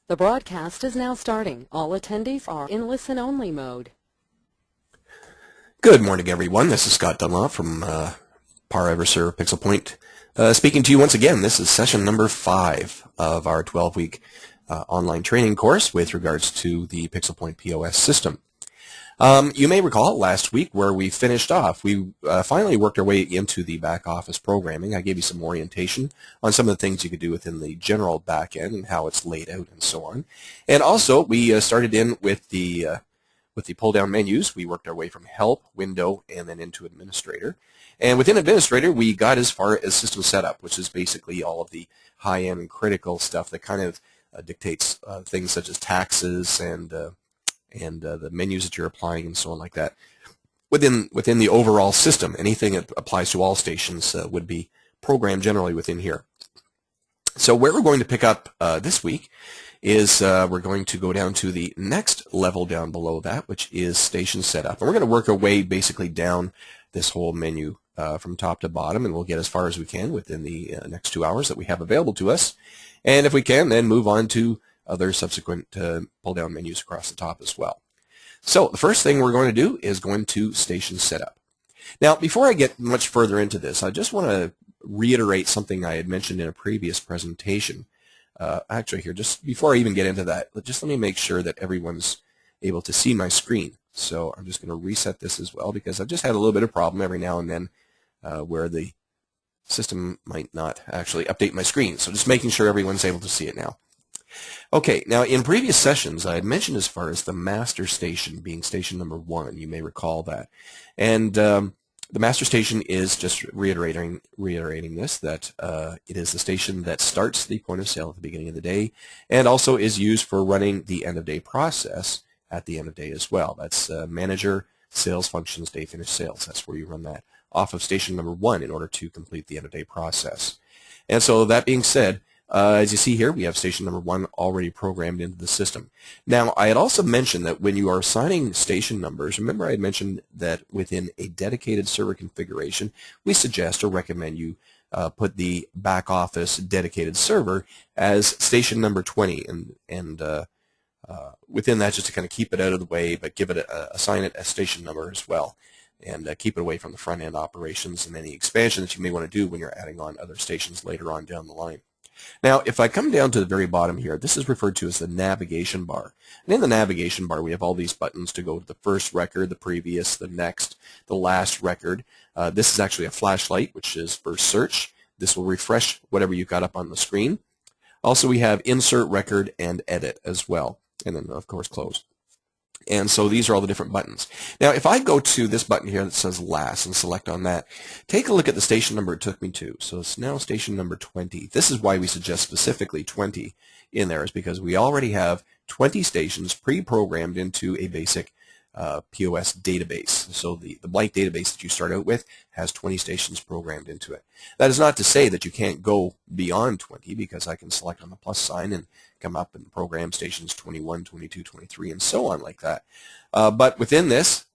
The broadcast is now starting. All attendees are in listen-only mode. Good morning, everyone. This is Scott Dunlop from Par Ever Serve PixelPoint. Speaking to you once again. This is session number 5 of our 12-week online training course with regards to the PixelPoint POS system. You may recall last week where we finished off. We finally worked our way into the back office programming. I gave you some orientation on some of the things you could do within the general back end and how it's laid out and so on. And also we started in with the pull-down menus. We worked our way from Help, Window, and then into Administrator. And within Administrator, we got as far as System Setup, which is basically all of the high-end and critical stuff that kind of dictates things such as taxes and the menus that you're applying and so on like that. Within the overall system, anything that applies to all stations would be programmed generally within here. So where we're going to pick up this week is we're going to go down to the next level down below that, which is Station Setup. And we're going to work our way basically down this whole menu from top to bottom, and we'll get as far as we can within the next 2 hours that we have available to us. And if we can, then move on to other subsequent pull-down menus across the top as well. So the first thing we're going to do is go into Station Setup. Now, before I get much further into this, I just want to reiterate something I had mentioned in a previous presentation. Actually, here, just before I even get into that, just let me make sure that everyone's able to see my screen. So I'm just going to reset this as well, because I've just had a little bit of problem every now and then where the system might not actually update my screen. So just making sure everyone's able to see it now. Okay, now in previous sessions I had mentioned as far as the master station being station number 1. You may recall that. And the master station is, just reiterating this, that it is the station that starts the point of sale at the beginning of the day and also is used for running the end of day process at the end of day as well. That's manager, sales functions, day finish sales. That's where you run that off of station number 1 in order to complete the end of day process. And so that being said, as you see here, we have station number 1 already programmed into the system. Now, I had also mentioned that when you are assigning station numbers, remember I had mentioned that within a dedicated server configuration, we suggest or recommend you put the back office dedicated server as station number 20, and within that, just to kind of keep it out of the way, but assign it a station number as well, and keep it away from the front end operations and any expansion that you may want to do when you're adding on other stations later on down the line. Now, if I come down to the very bottom here, this is referred to as the navigation bar. And in the navigation bar, we have all these buttons to go to the first record, the previous, the next, the last record. This is actually a flashlight, which is for search. This will refresh whatever you've got up on the screen. Also, we have insert, record, and edit as well. And then, of course, close. And so these are all the different buttons. Now, if I go to this button here that says last and select on that, take a look at the station number it took me to. So it's now station number 20. This is why we suggest specifically 20 in there, is because we already have 20 stations pre-programmed into a basic POS database. So the blank database that you start out with has 20 stations programmed into it. That is not to say that you can't go beyond 20, because I can select on the plus sign and come up and program stations 21, 22, 23, and so on like that. But within this,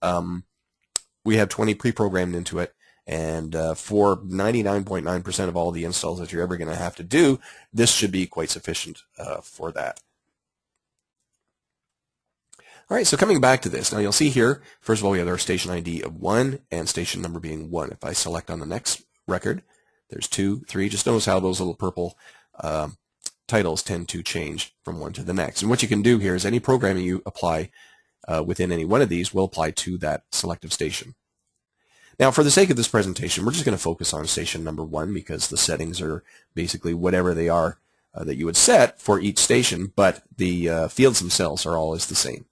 we have 20 pre-programmed into it, and for 99.9% of all the installs that you're ever going to have to do, this should be quite sufficient for that. All right, so coming back to this, now you'll see here, first of all, we have our station ID of 1 and station number being 1. If I select on the next record, there's 2, 3. Just notice how those little purple titles tend to change from one to the next. And what you can do here is any programming you apply within any one of these will apply to that selective station. Now, for the sake of this presentation, we're just going to focus on station number 1, because the settings are basically whatever they are that you would set for each station, but the fields themselves are always the same.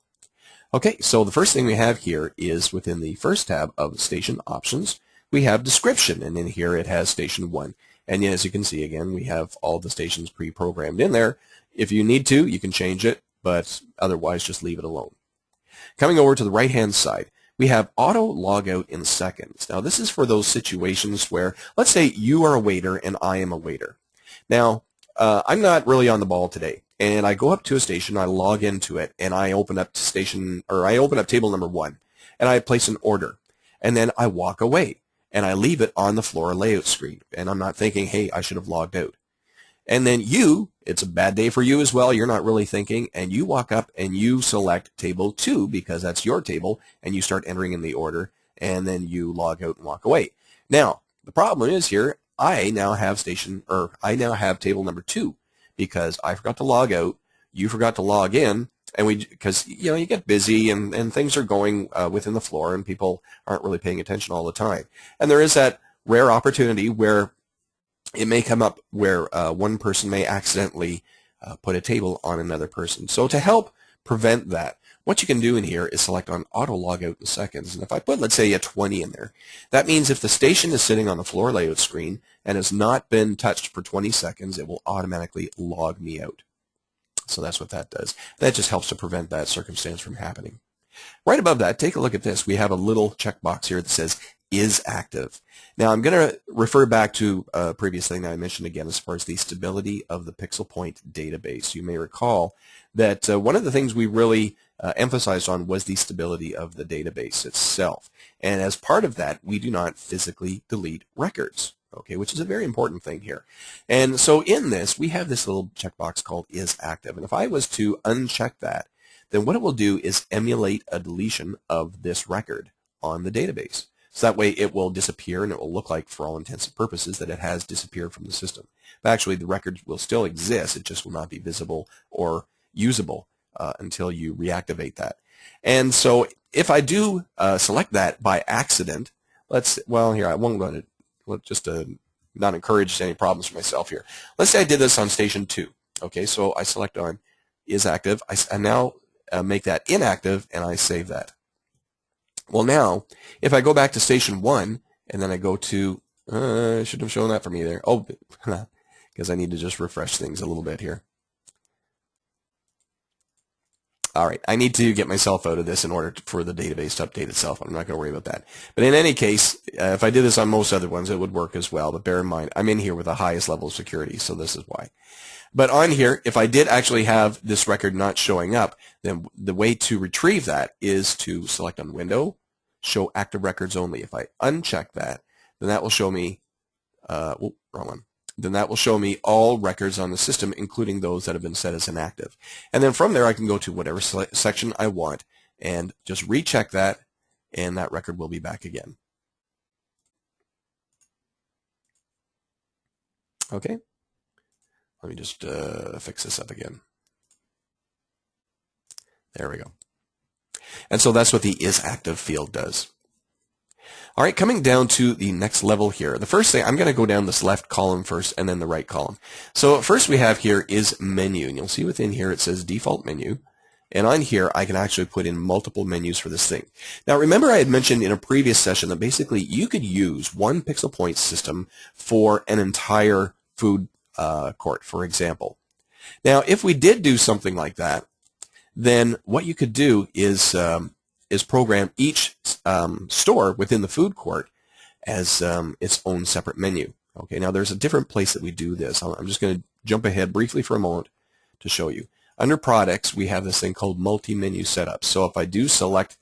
Okay, so the first thing we have here is within the first tab of Station Options, we have Description, and in here it has Station 1. And as you can see, again, we have all the stations pre-programmed in there. If you need to, you can change it, but otherwise just leave it alone. Coming over to the right-hand side, we have Auto Logout in Seconds. Now, this is for those situations where, let's say you are a waiter and I am a waiter. Now, I'm not really on the ball today, and I go up to a station, I log into it, and I open up table number 1, and I place an order, and then I walk away, and I leave it on the floor layout screen, and I'm not thinking, hey, I should have logged out. And then it's a bad day for you as well, you're not really thinking, and you walk up and you select table 2 because that's your table, and you start entering in the order, and then you log out and walk away. Now, the problem is here, I now have table number 2 because I forgot to log out, you forgot to log in, and because you get busy and things are going within the floor and people aren't really paying attention all the time. And there is that rare opportunity where it may come up where one person may accidentally put a table on another person. So to help prevent that, what you can do in here is select on auto logout in seconds. And if I put, let's say, a 20 in there, that means if the station is sitting on the floor layout screen and has not been touched for 20 seconds, it will automatically log me out. So that's what that does. That just helps to prevent that circumstance from happening. Right above that, take a look at this. We have a little checkbox here that says is active. Now I'm going to refer back to a previous thing that I mentioned again as far as the stability of the PixelPoint database. You may recall that one of the things we really emphasized on was the stability of the database itself. And as part of that, we do not physically delete records, okay, which is a very important thing here. And so in this, we have this little checkbox called is active. And if I was to uncheck that, then what it will do is emulate a deletion of this record on the database. So that way it will disappear and it will look like, for all intents and purposes, that it has disappeared from the system. But actually the record will still exist, it just will not be visible or usable until you reactivate that. And so if I do select that by accident, here I won't run it, just to not encourage any problems for myself here. Let's say I did this on station 2. Okay, so I select on is active. I now make that inactive and I save that. Well, now, if I go back to station 1, and then I go to, I should have shown that for me there. Oh, because I need to just refresh things a little bit here. All right, I need to get myself out of this in order for the database to update itself. I'm not going to worry about that. But in any case, if I did this on most other ones, it would work as well. But bear in mind, I'm in here with the highest level of security, so this is why. But on here, if I did actually have this record not showing up, then the way to retrieve that is to select on Window, Show Active Records Only. If I uncheck that, then that will show me, wrong one. Then that will show me all records on the system, including those that have been set as inactive. And then from there, I can go to whatever section I want and just recheck that, and that record will be back again. Okay. Let me just fix this up again. There we go. And so that's what the is active field does. All right, coming down to the next level here. The first thing, I'm going to go down this left column first and then the right column. So first we have here is menu. And you'll see within here it says default menu. And on here, I can actually put in multiple menus for this thing. Now remember I had mentioned in a previous session that basically you could use one PixelPoint system for an entire food court, for example. Now, if we did do something like that, then what you could do is program each store within the food court as its own separate menu. Okay, now there's a different place that we do this. I'm just going to jump ahead briefly for a moment to show you. Under products, we have this thing called multi-menu setup. So if I do select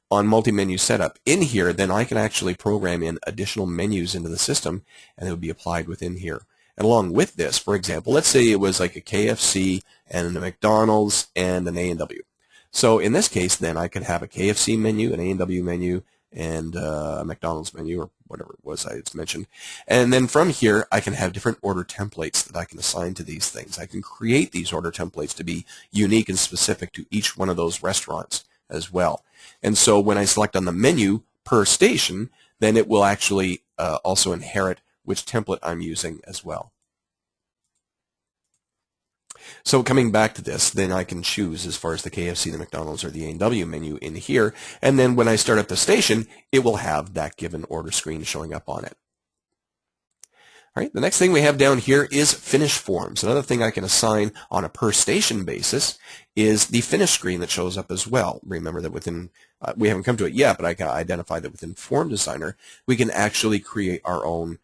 on multi-menu setup in here, then I can actually program in additional menus into the system, and it would be applied within here. And along with this, for example, let's say it was like a KFC and a McDonald's and an A&W. So in this case, then I could have a KFC menu, an A&W menu, and a McDonald's menu, or whatever it was I mentioned. And then from here, I can have different order templates that I can assign to these things. I can create these order templates to be unique and specific to each one of those restaurants as well. And so when I select on the menu per station, then it will actually also inherit which template I'm using as well. So coming back to this, then I can choose as far as the KFC, the McDonald's, or the A&W menu in here, and then when I start up the station, it will have that given order screen showing up on it. All right, the next thing we have down here is finish forms. Another thing I can assign on a per station basis is the finish screen that shows up as well. Remember that within, we haven't come to it yet, but I can identify that within Form Designer, we can actually create our own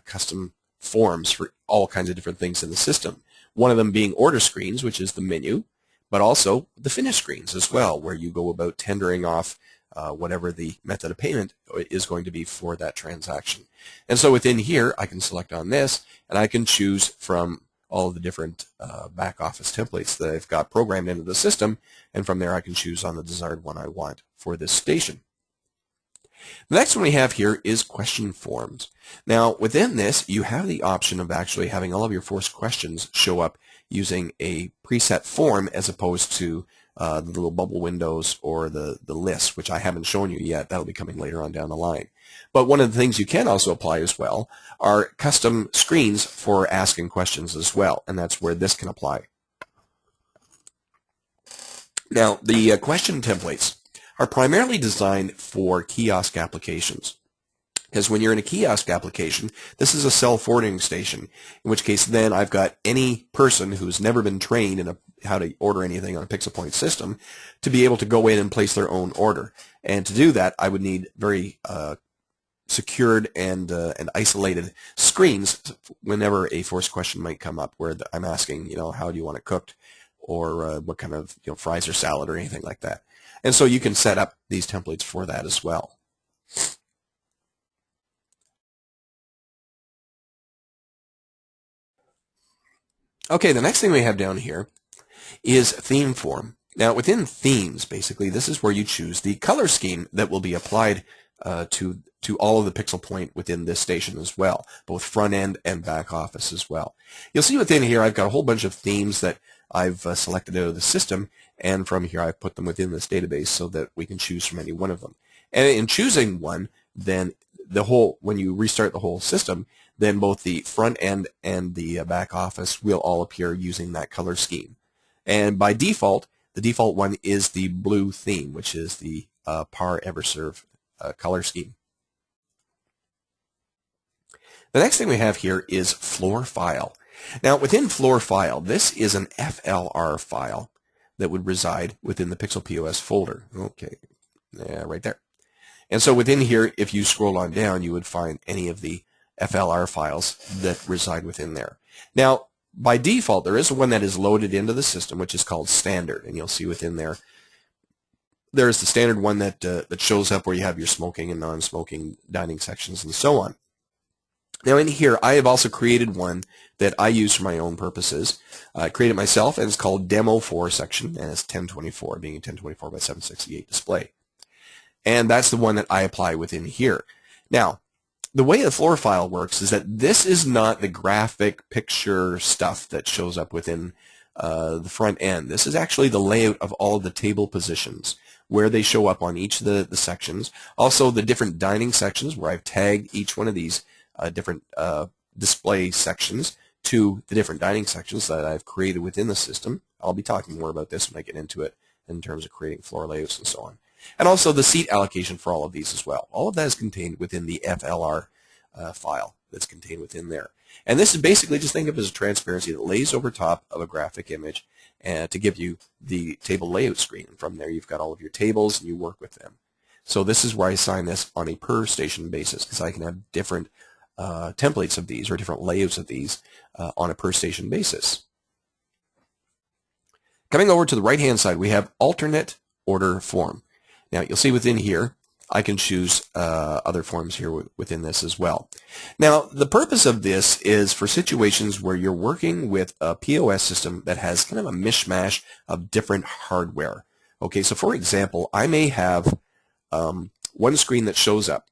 custom forms for all kinds of different things in the system. One of them being order screens, which is the menu, but also the finish screens as well, where you go about tendering off whatever the method of payment is going to be for that transaction. And so within here, I can select on this, and I can choose from all of the different back office templates that I've got programmed into the system, and from there I can choose on the desired one I want for this station. The next one we have here is question forms. Now within this you have the option of actually having all of your forced questions show up using a preset form as opposed to the little bubble windows or the list, which I haven't shown you yet. That'll be coming later on down the line. But one of the things you can also apply as well are custom screens for asking questions as well, and that's where this can apply. Now the question templates are primarily designed for kiosk applications. Because when you're in a kiosk application, this is a self-ordering station, in which case then I've got any person who's never been trained in how to order anything on a PixelPoint system to be able to go in and place their own order. And to do that, I would need very secured and isolated screens whenever a forced question might come up where I'm asking, how do you want it cooked, or what kind of fries or salad or anything like that. And so you can set up these templates for that as well. Okay, the next thing we have down here is theme form. Now within themes, basically, this is where you choose the color scheme that will be applied to all of the PixelPoint within this station as well, both front end and back office as well. You'll see within here I've got a whole bunch of themes that I've selected out of the system, and from here I've put them within this database so that we can choose from any one of them. And in choosing one, then when you restart the whole system, then both the front end and the back office will all appear using that color scheme. And by default, the default one is the blue theme, which is the PAR EverServe color scheme. The next thing we have here is floor file. Now within floor file, this is an FLR file that would reside within the PixelPOS folder. Okay, yeah, right there. And so within here, if you scroll on down, you would find any of the FLR files that reside within there. Now, by default, there is one that is loaded into the system, which is called standard, and you'll see within there, there's the standard one that shows up where you have your smoking and non-smoking dining sections and so on. Now in here, I have also created one that I use for my own purposes. I created it myself, and it's called Demo 4 section, and it's 1024, being a 1024 by 768 display. And that's the one that I apply within here. Now, the way the floor file works is that this is not the graphic picture stuff that shows up within the front end. This is actually the layout of all of the table positions, where they show up on each of the sections. Also the different dining sections, where I've tagged each one of these different display sections to the different dining sections that I've created within the system. I'll be talking more about this when I get into it in terms of creating floor layouts and so on. And also the seat allocation for all of these as well. All of that is contained within the FLR file that's contained within there. And this is basically, just think of it as a transparency that lays over top of a graphic image to give you the table layout screen. From there you've got all of your tables and you work with them. So this is where I assign this on a per station basis, because I can have different templates of these or different layouts of these on a per station basis. Coming over to the right hand side, we have alternate order form. Now you'll see within here I can choose other forms here within this as well. Now the purpose of this is for situations where you're working with a POS system that has kind of a mishmash of different hardware. Okay, so for example, I may have one screen that shows up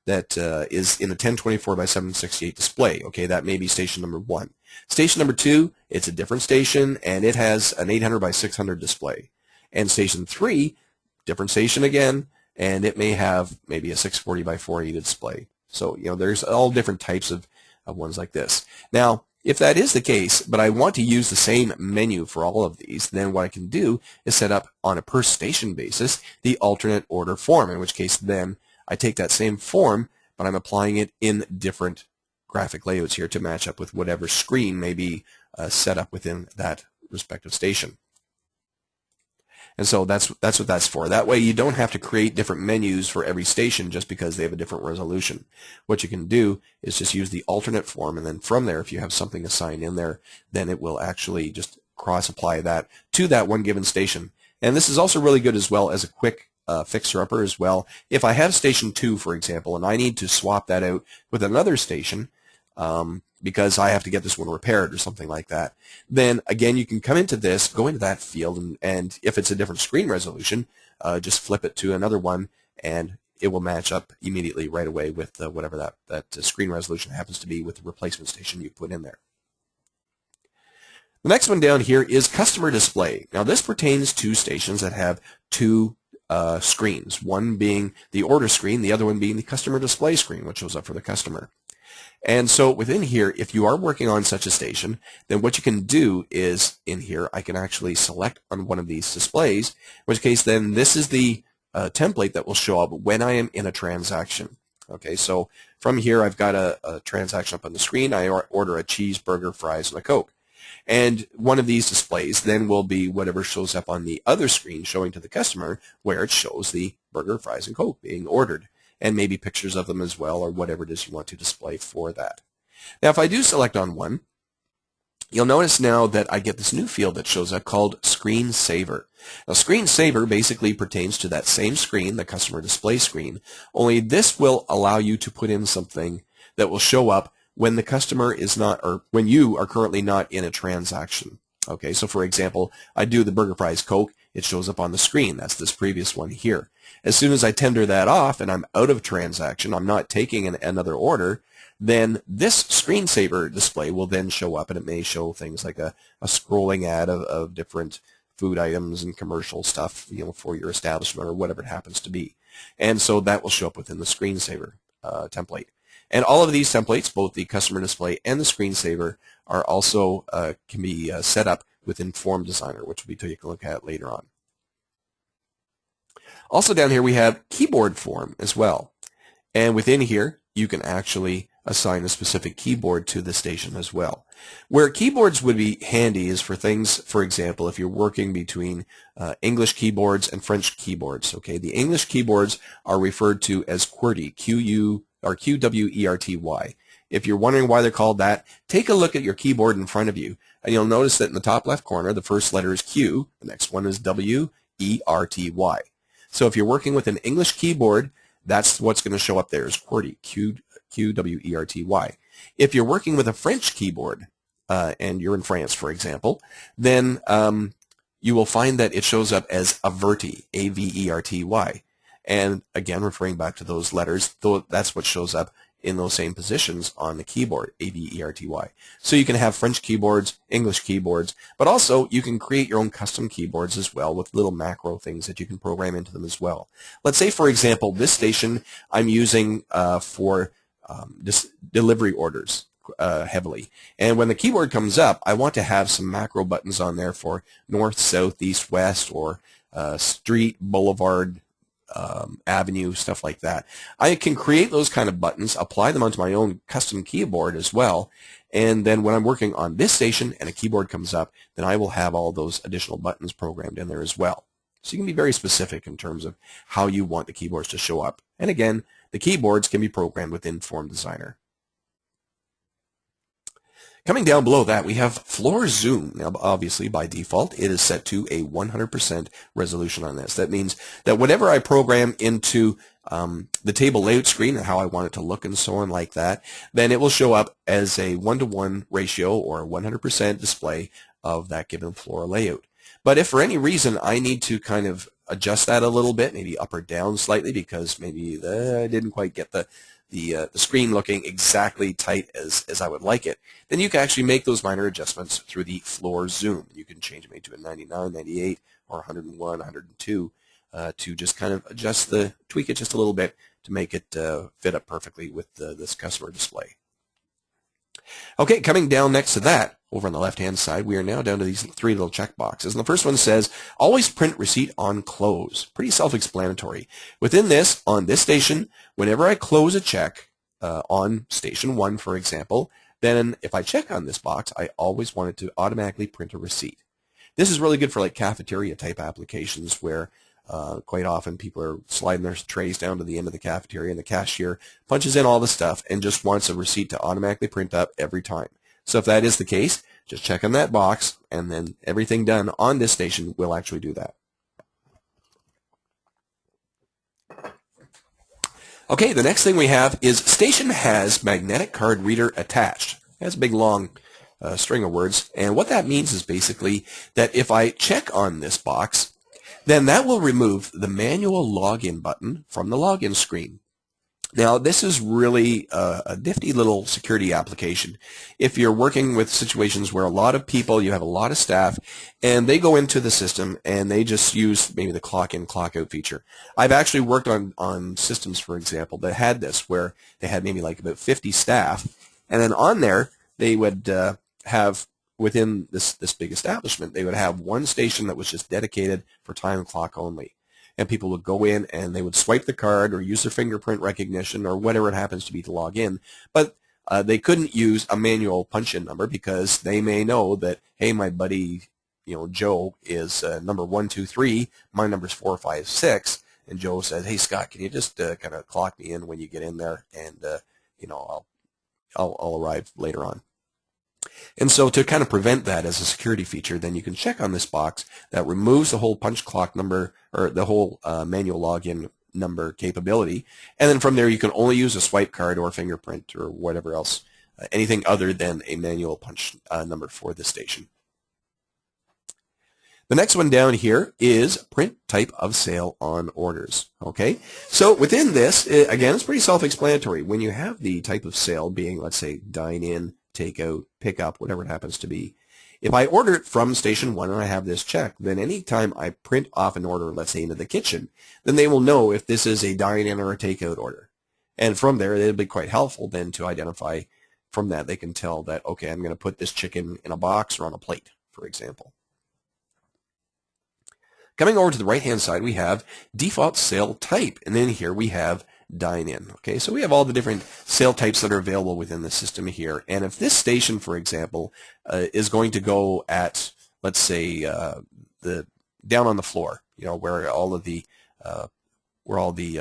that is in a 1024 by 768 display. Okay, that may be station number 1. Station number 2, it's a different station, and it has an 800 by 600 display. And station 3, different station again, and it may have maybe a 640 by 480 display. So, there's all different types of ones like this. Now, if that is the case, but I want to use the same menu for all of these, then what I can do is set up on a per station basis the alternate order form, in which case then I take that same form, but I'm applying it in different graphic layouts here to match up with whatever screen may be set up within that respective station. And so that's what that's for. That way you don't have to create different menus for every station just because they have a different resolution. What you can do is just use the alternate form, and then from there, if you have something assigned in there, then it will actually just cross-apply that to that one given station. And this is also really good as well as a quick fixer-upper as well. If I have station 2, for example, and I need to swap that out with another station, because I have to get this one repaired or something like that. Then again, you can come into this, go into that field, and if it's a different screen resolution, just flip it to another one, and it will match up immediately right away with whatever that screen resolution happens to be with the replacement station you put in there. The next one down here is customer display. Now this pertains to stations that have two screens, one being the order screen, the other one being the customer display screen, which shows up for the customer. And so within here, if you are working on such a station, then what you can do is in here, I can actually select on one of these displays, in which case then this is the template that will show up when I am in a transaction. Okay, so from here I've got a transaction up on the screen. I order a cheeseburger, fries, and a Coke. And one of these displays then will be whatever shows up on the other screen showing to the customer where it shows the burger, fries, and Coke being ordered, and maybe pictures of them as well, or whatever it is you want to display for that. Now if I do select on one, you'll notice now that I get this new field that shows up called Screen Saver. Now Screen Saver basically pertains to that same screen, the customer display screen, only this will allow you to put in something that will show up when the customer is not, or when you are currently not in a transaction. Okay, so for example, I do the burger, fries, Coke, it shows up on the screen. That's this previous one here. As soon as I tender that off and I'm out of transaction, I'm not taking another order, then this screensaver display will then show up, and it may show things like a scrolling ad of different food items and commercial stuff, for your establishment or whatever it happens to be. And so that will show up within the screensaver template. And all of these templates, both the customer display and the screensaver, are also can be set up within Form Designer, which we'll be taking a look at later on. Also down here we have keyboard form as well. And within here you can actually assign a specific keyboard to the station as well. Where keyboards would be handy is for things, for example, if you're working between English keyboards and French keyboards. Okay, the English keyboards are referred to as QWERTY, QWERTY. If you're wondering why they're called that, take a look at your keyboard in front of you, and you'll notice that in the top left corner, the first letter is Q, the next one is WERTY. So if you're working with an English keyboard, that's what's going to show up there is QWERTY, QWERTY. If you're working with a French keyboard, and you're in France, for example, then you will find that it shows up as AVERTY, AVERTY. And again, referring back to those letters, that's what shows up in those same positions on the keyboard, AVERTY. So you can have French keyboards, English keyboards, but also you can create your own custom keyboards as well with little macro things that you can program into them as well. Let's say, for example, this station I'm using for delivery orders heavily. And when the keyboard comes up, I want to have some macro buttons on there for north, south, east, west, or street, boulevard, avenue, stuff like that. I can create those kind of buttons, apply them onto my own custom keyboard as well, and then when I'm working on this station and a keyboard comes up, then I will have all those additional buttons programmed in there as well. So you can be very specific in terms of how you want the keyboards to show up. And again, the keyboards can be programmed within Form Designer. Coming down below that, we have floor zoom. Now, obviously, by default, it is set to a 100% resolution on this. That means that whatever I program into the table layout screen and how I want it to look and so on like that, then it will show up as a 1-to-1 ratio or a 100% display of that given floor layout. But if for any reason I need to kind of adjust that a little bit, maybe up or down slightly because maybe I didn't quite get the screen looking exactly tight as I would like it, then you can actually make those minor adjustments through the floor zoom. You can change it maybe to a 99, 98, or 101, 102 to just kind of tweak it just a little bit to make it fit up perfectly with this customer display. Okay, coming down next to that, over on the left-hand side, we are now down to these three little check boxes. And the first one says, always print receipt on close. Pretty self-explanatory. Within this, on this station, whenever I close a check on station 1, for example, then if I check on this box, I always want it to automatically print a receipt. This is really good for like cafeteria-type applications where quite often people are sliding their trays down to the end of the cafeteria and the cashier punches in all the stuff and just wants a receipt to automatically print up every time. So if that is the case, just check on that box and then everything done on this station will actually do that. Okay, the next thing we have is station has magnetic card reader attached. That's a big long string of words. And what that means is basically that if I check on this box, then that will remove the manual login button from the login screen. Now, this is really a nifty little security application. If you're working with situations where a lot of people, you have a lot of staff, and they go into the system and they just use maybe the clock in, clock out feature. I've actually worked on systems, for example, that had this, where they had maybe like about 50 staff, and then on there they would have, within this big establishment, they would have one station that was just dedicated for time and clock only. And people would go in and they would swipe the card or use their fingerprint recognition or whatever it happens to be to log in. But they couldn't use a manual punch-in number because they may know that, hey, my buddy, Joe is number 123, my number's 456, and Joe says, hey, Scott, can you just kind of clock me in when you get in there, and I'll arrive later on. And so to kind of prevent that as a security feature, then you can check on this box that removes the whole punch clock number or the whole manual login number capability. And then from there, you can only use a swipe card or fingerprint or whatever else, anything other than a manual punch number for the station. The next one down here is print type of sale on orders. Okay, so within this, again, it's pretty self-explanatory. When you have the type of sale being, let's say, dine in, take out, pick up, whatever it happens to be. If I order it from station 1 and I have this checked, then anytime I print off an order, let's say into the kitchen, then they will know if this is a dine-in or a takeout order. And from there, it'll be quite helpful then to identify from that. They can tell that, okay, I'm going to put this chicken in a box or on a plate, for example. Coming over to the right-hand side, we have default sale type, and then here we have dine-in. Okay, so we have all the different sale types that are available within the system here. And if this station, for example, is going to go at, let's say, the down on the floor, where all the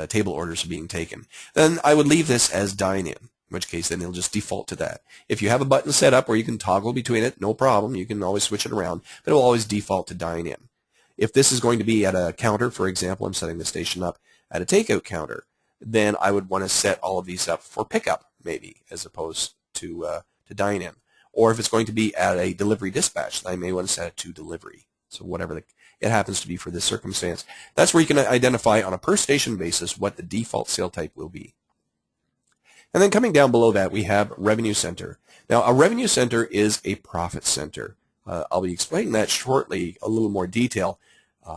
table orders are being taken, then I would leave this as dine-in. In which case, then it'll just default to that. If you have a button set up where you can toggle between it, no problem. You can always switch it around, but it will always default to dine-in. If this is going to be at a counter, for example, I'm setting the station up at a takeout counter, then I would want to set all of these up for pickup, maybe, as opposed to dine-in. Or if it's going to be at a delivery dispatch, then I may want to set it to delivery. So whatever it happens to be for this circumstance. That's where you can identify on a per-station basis what the default sale type will be. And then coming down below that, we have revenue center. Now, a revenue center is a profit center. I'll be explaining that shortly, a little more detail,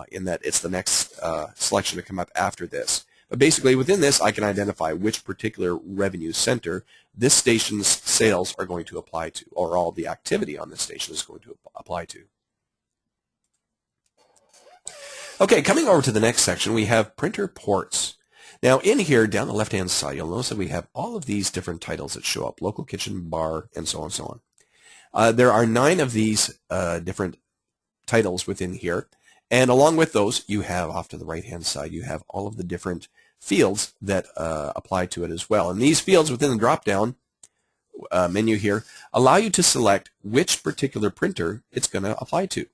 in that it's the next selection to come up after this. But basically, within this, I can identify which particular revenue center this station's sales are going to apply to, or all the activity on this station is going to apply to. Okay, coming over to the next section, we have printer ports. Now, in here, down the left-hand side, you'll notice that we have all of these different titles that show up: local, kitchen, bar, and so on and so on. There are 9 of these different titles within here. And along with those, you have, off to the right-hand side, you have all of the different fields that apply to it as well. And these fields within the drop-down menu here allow you to select which particular printer it's going to apply to.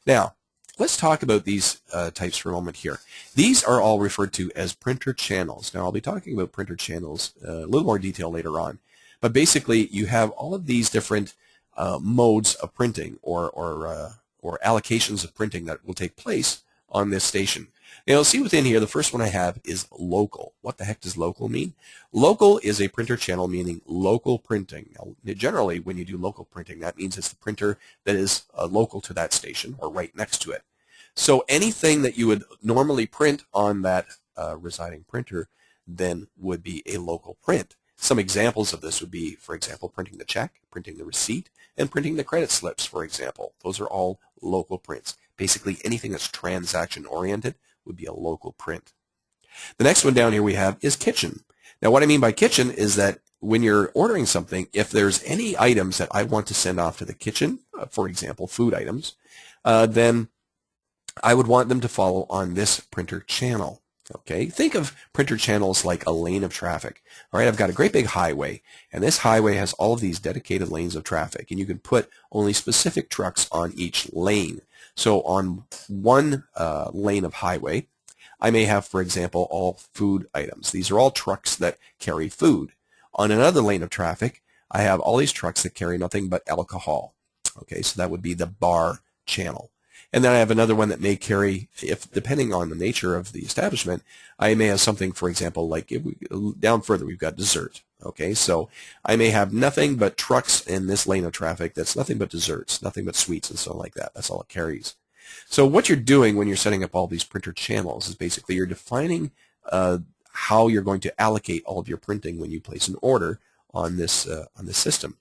Now, let's talk about these types for a moment here. These are all referred to as printer channels. Now, I'll be talking about printer channels a little more detail later on. But basically, you have all of these different modes of printing or allocations of printing that will take place on this station. Now, you'll see within here, the first one I have is local. What the heck does local mean? Local is a printer channel meaning local printing. Now, generally, when you do local printing, that means it's the printer that is local to that station or right next to it. So anything that you would normally print on that residing printer then would be a local print. Some examples of this would be, for example, printing the check, printing the receipt, and printing the credit slips, for example. Those are all local prints. Basically, anything that's transaction-oriented would be a local print. The next one down here we have is kitchen. Now, what I mean by kitchen is that when you're ordering something, if there's any items that I want to send off to the kitchen, for example, food items, then I would want them to follow on this printer channel. Okay, think of printer channels like a lane of traffic. All right, I've got a great big highway, and this highway has all of these dedicated lanes of traffic, and you can put only specific trucks on each lane. So on one lane of highway, I may have, for example, all food items. These are all trucks that carry food. On another lane of traffic, I have all these trucks that carry nothing but alcohol. Okay, so that would be the bar channel. And then I have another one that may carry, if depending on the nature of the establishment, I may have something, for example, like if we, down further, we've got dessert. Okay, so I may have nothing but trucks in this lane of traffic that's nothing but desserts, nothing but sweets and so like that. That's all it carries. So what you're doing when you're setting up all these printer channels is basically you're defining how you're going to allocate all of your printing when you place an order on this system.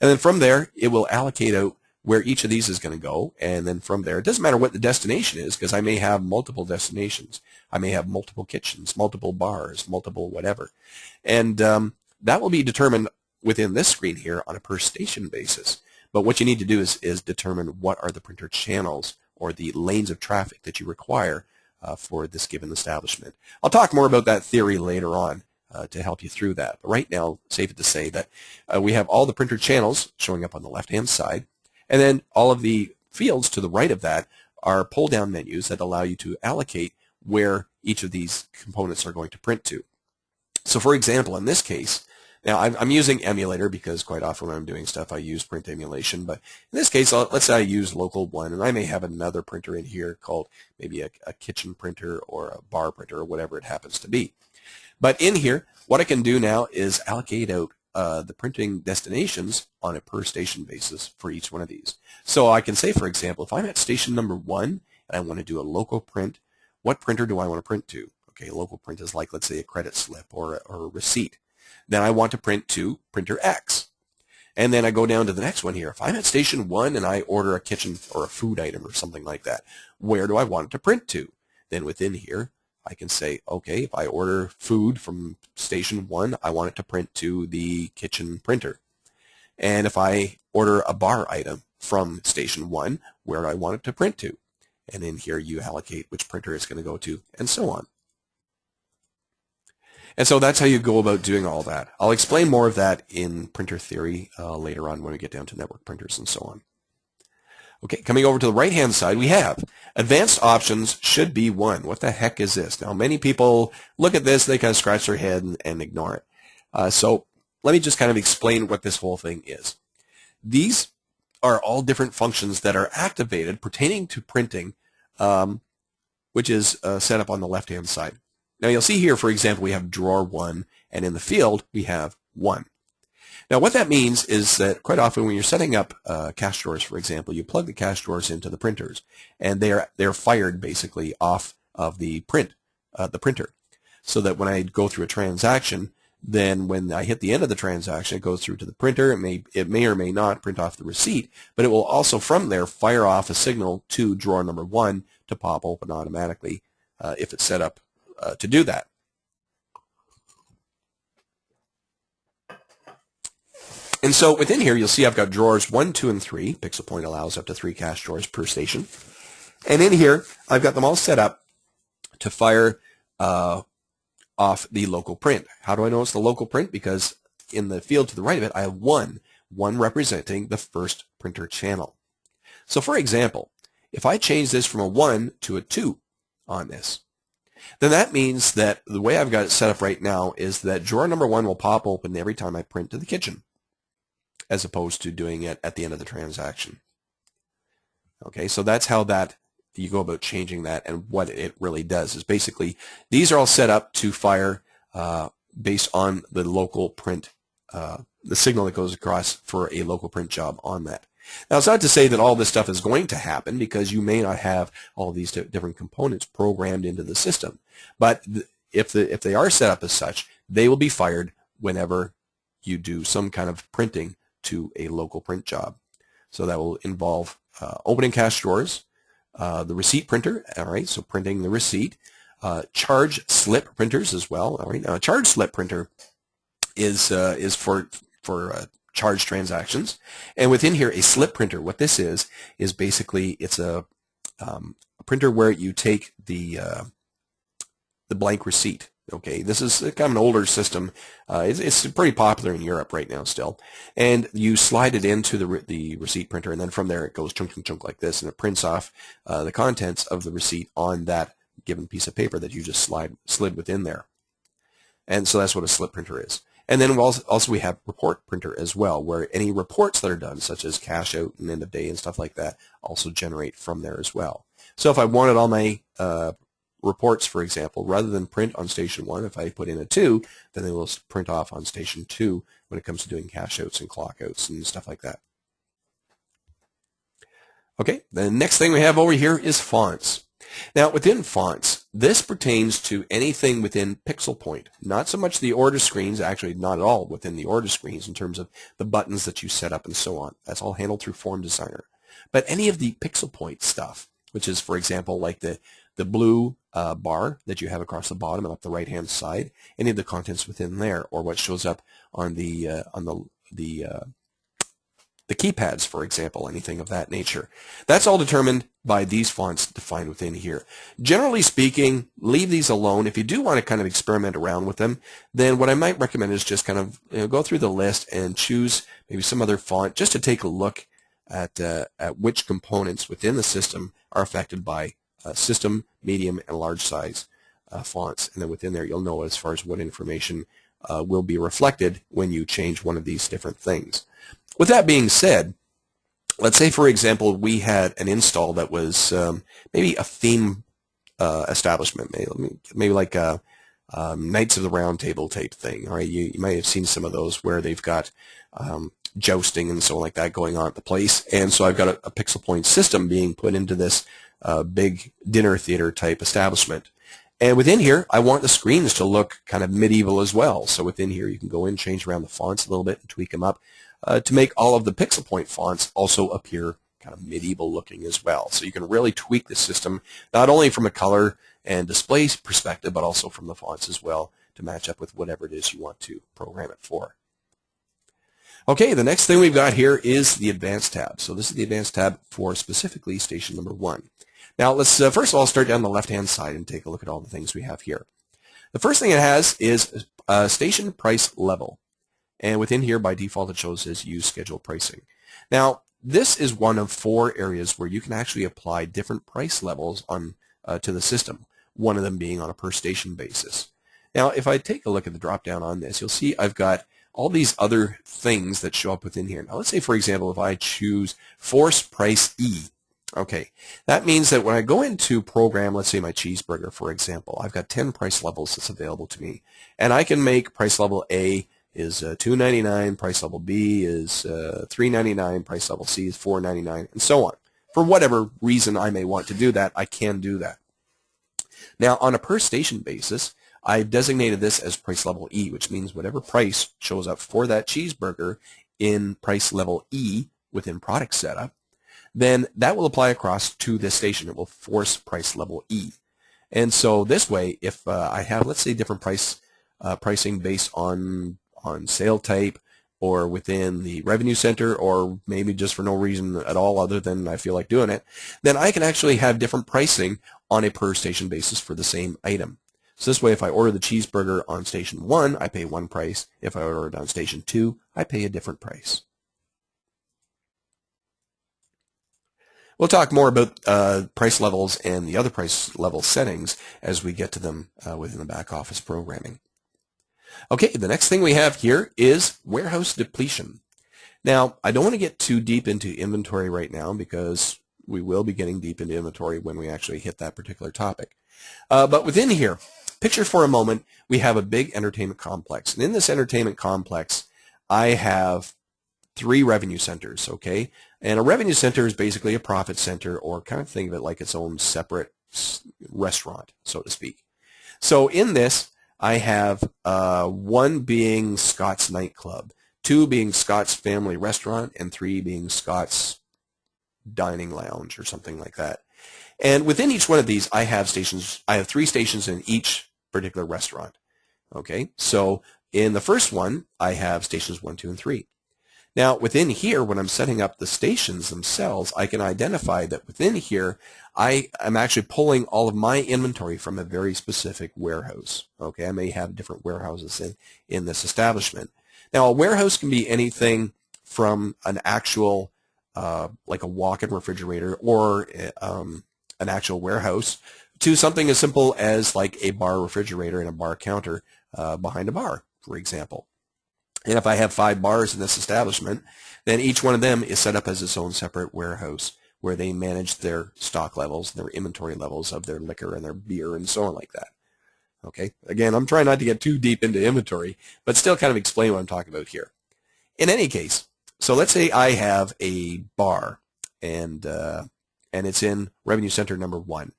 And then from there, it will allocate out where each of these is going to go, and then from there, it doesn't matter what the destination is, because I may have multiple destinations. I may have multiple kitchens, multiple bars, multiple whatever. And that will be determined within this screen here on a per station basis. But what you need to do is determine what are the printer channels or the lanes of traffic that you require for this given establishment. I'll talk more about that theory later on to help you through that. But right now, safe to say that we have all the printer channels showing up on the left-hand side, and then all of the fields to the right of that are pull-down menus that allow you to allocate where each of these components are going to print to. So for example, in this case, now I'm using emulator because quite often when I'm doing stuff I use print emulation, but in this case, let's say I use local 1, and I may have another printer in here called maybe a kitchen printer or a bar printer or whatever it happens to be. But in here, what I can do now is allocate out the printing destinations on a per station basis for each one of these. So I can say, for example, if I'm at station number 1 and I want to do a local print, what printer do I want to print to? Okay, a local print is like, let's say, a credit slip or a receipt. Then I want to print to printer X. And then I go down to the next one here. If I'm at station 1 and I order a kitchen or a food item or something like that, where do I want it to print to? Then within here, I can say, okay, if I order food from station 1, I want it to print to the kitchen printer. And if I order a bar item from station 1, where do I want it to print to? And in here you allocate which printer it's going to go to, and so on. And so that's how you go about doing all that. I'll explain more of that in printer theory later on when we get down to network printers and so on. Okay, coming over to the right-hand side, we have advanced options should be 1. What the heck is this? Now, many people look at this, they kind of scratch their head and ignore it. So let me just kind of explain what this whole thing is. These are all different functions that are activated pertaining to printing, which is set up on the left-hand side. Now, you'll see here, for example, we have drawer 1, and in the field, we have 1. Now, what that means is that quite often when you're setting up cash drawers, for example, you plug the cash drawers into the printers, and they're fired basically off of the printer, so that when I go through a transaction, then when I hit the end of the transaction, it goes through to the printer. It may or may not print off the receipt, but it will also from there fire off a signal to drawer number 1 to pop open automatically if it's set up to do that. And so within here, you'll see I've got drawers 1, 2, and 3. PixelPoint allows up to 3 cache drawers per station. And in here, I've got them all set up to fire off the local print. How do I know it's the local print? Because in the field to the right of it, I have 1 representing the first printer channel. So for example, if I change this from a 1 to a 2 on this, then that means that the way I've got it set up right now is that drawer number 1 will pop open every time I print to the kitchen, as opposed to doing it at the end of the transaction. Okay, so that's how that you go about changing that, and what it really does is basically these are all set up to fire based on the local print, the signal that goes across for a local print job on that. Now, it's not to say that all this stuff is going to happen, because you may not have all these different components programmed into the system. But if they are set up as such, they will be fired whenever you do some kind of printing to a local print job. So that will involve opening cache drawers, the receipt printer, all right, so printing the receipt, charge slip printers as well. All right, now a charge slip printer is for charge transactions, and within here a slip printer. What this is basically it's a printer where you take the blank receipt. Okay, this is kind of an older system. It's pretty popular in Europe right now still, and you slide it into the receipt printer, and then from there it goes chunk chunk chunk like this, and it prints off the contents of the receipt on that given piece of paper that you just slid within there. And so that's what a slip printer is. And then we have report printer as well, where any reports that are done, such as cash out and end of day and stuff like that, also generate from there as well. So if I wanted all my reports, for example, rather than print on station 1, if I put in a 2, then they will print off on station 2 when it comes to doing cash outs and clock outs and stuff like that. Okay, the next thing we have over here is fonts. Now, within fonts, this pertains to anything within PixelPoint. Not so much the order screens, actually not at all within the order screens in terms of the buttons that you set up and so on. That's all handled through Form Designer. But any of the PixelPoint stuff, which is, for example, like the blue bar that you have across the bottom and up the right-hand side, any of the contents within there, or what shows up on the keypads, for example, anything of that nature. That's all determined by these fonts defined within here. Generally speaking, leave these alone. If you do want to kind of experiment around with them, then what I might recommend is just kind of go through the list and choose maybe some other font just to take a look at which components within the system are affected by system, medium, and large size fonts. And then within there, you'll know as far as what information will be reflected when you change one of these different things. With that being said, let's say, for example, we had an install that was maybe a theme establishment, maybe like a Knights of the Round Table type thing. All right, you might have seen some of those where they've got jousting and so on like that going on at the place. And so I've got a PixelPoint system being put into this big dinner theater type establishment. And within here, I want the screens to look kind of medieval as well. So within here, you can go in, change around the fonts a little bit and tweak them up to make all of the PixelPoint fonts also appear kind of medieval looking as well. So you can really tweak the system, not only from a color and display perspective, but also from the fonts as well to match up with whatever it is you want to program it for. Okay, the next thing we've got here is the Advanced tab. So this is the Advanced tab for specifically station number 1. Now let's first of all start down the left-hand side and take a look at all the things we have here. The first thing it has is station price level. And within here, by default, it shows as use schedule pricing. Now, this is one of 4 areas where you can actually apply different price levels on to the system, one of them being on a per station basis. Now, if I take a look at the drop-down on this, you'll see I've got all these other things that show up within here. Now, let's say, for example, if I choose Force Price E, okay, that means that when I go into program, let's say my cheeseburger, for example, I've got 10 price levels that's available to me. And I can make price level A is $2.99, price level B is $3.99, price level C is $4.99, and so on. For whatever reason I may want to do that, I can do that. Now, on a per station basis, I've designated this as price level E, which means whatever price shows up for that cheeseburger in price level E within product setup, then that will apply across to this station. It will force price level E. And so this way, if I have, let's say, different pricing based on sale type or within the revenue center, or maybe just for no reason at all other than I feel like doing it, then I can actually have different pricing on a per station basis for the same item. So this way, if I order the cheeseburger on station 1, I pay one price. If I order it on station 2, I pay a different price. We'll talk more about price levels and the other price level settings as we get to them within the back office programming. Okay, the next thing we have here is warehouse depletion. Now, I don't want to get too deep into inventory right now because we will be getting deep into inventory when we actually hit that particular topic. But within here, picture for a moment, we have a big entertainment complex. And in this entertainment complex, I have 3 revenue centers, okay? And a revenue center is basically a profit center, or kind of think of it like its own separate restaurant, so to speak. So in this, I have 1 being Scott's Nightclub, 2 being Scott's Family Restaurant, and 3 being Scott's Dining Lounge or something like that. And within each one of these, I have stations. I have 3 stations in each particular restaurant. Okay, so in the first one, I have stations 1, 2, and 3. Now, within here, when I'm setting up the stations themselves, I can identify that within here, I am actually pulling all of my inventory from a very specific warehouse. Okay, I may have different warehouses in this establishment. Now, a warehouse can be anything from an actual, like a walk-in refrigerator or an actual warehouse to something as simple as like a bar refrigerator and a bar counter behind a bar, for example. And if I have 5 bars in this establishment, then each one of them is set up as its own separate warehouse where they manage their stock levels, their inventory levels of their liquor and their beer and so on like that. Okay, again, I'm trying not to get too deep into inventory, but still kind of explain what I'm talking about here. In any case, so let's say I have a bar and it's in revenue center number 1.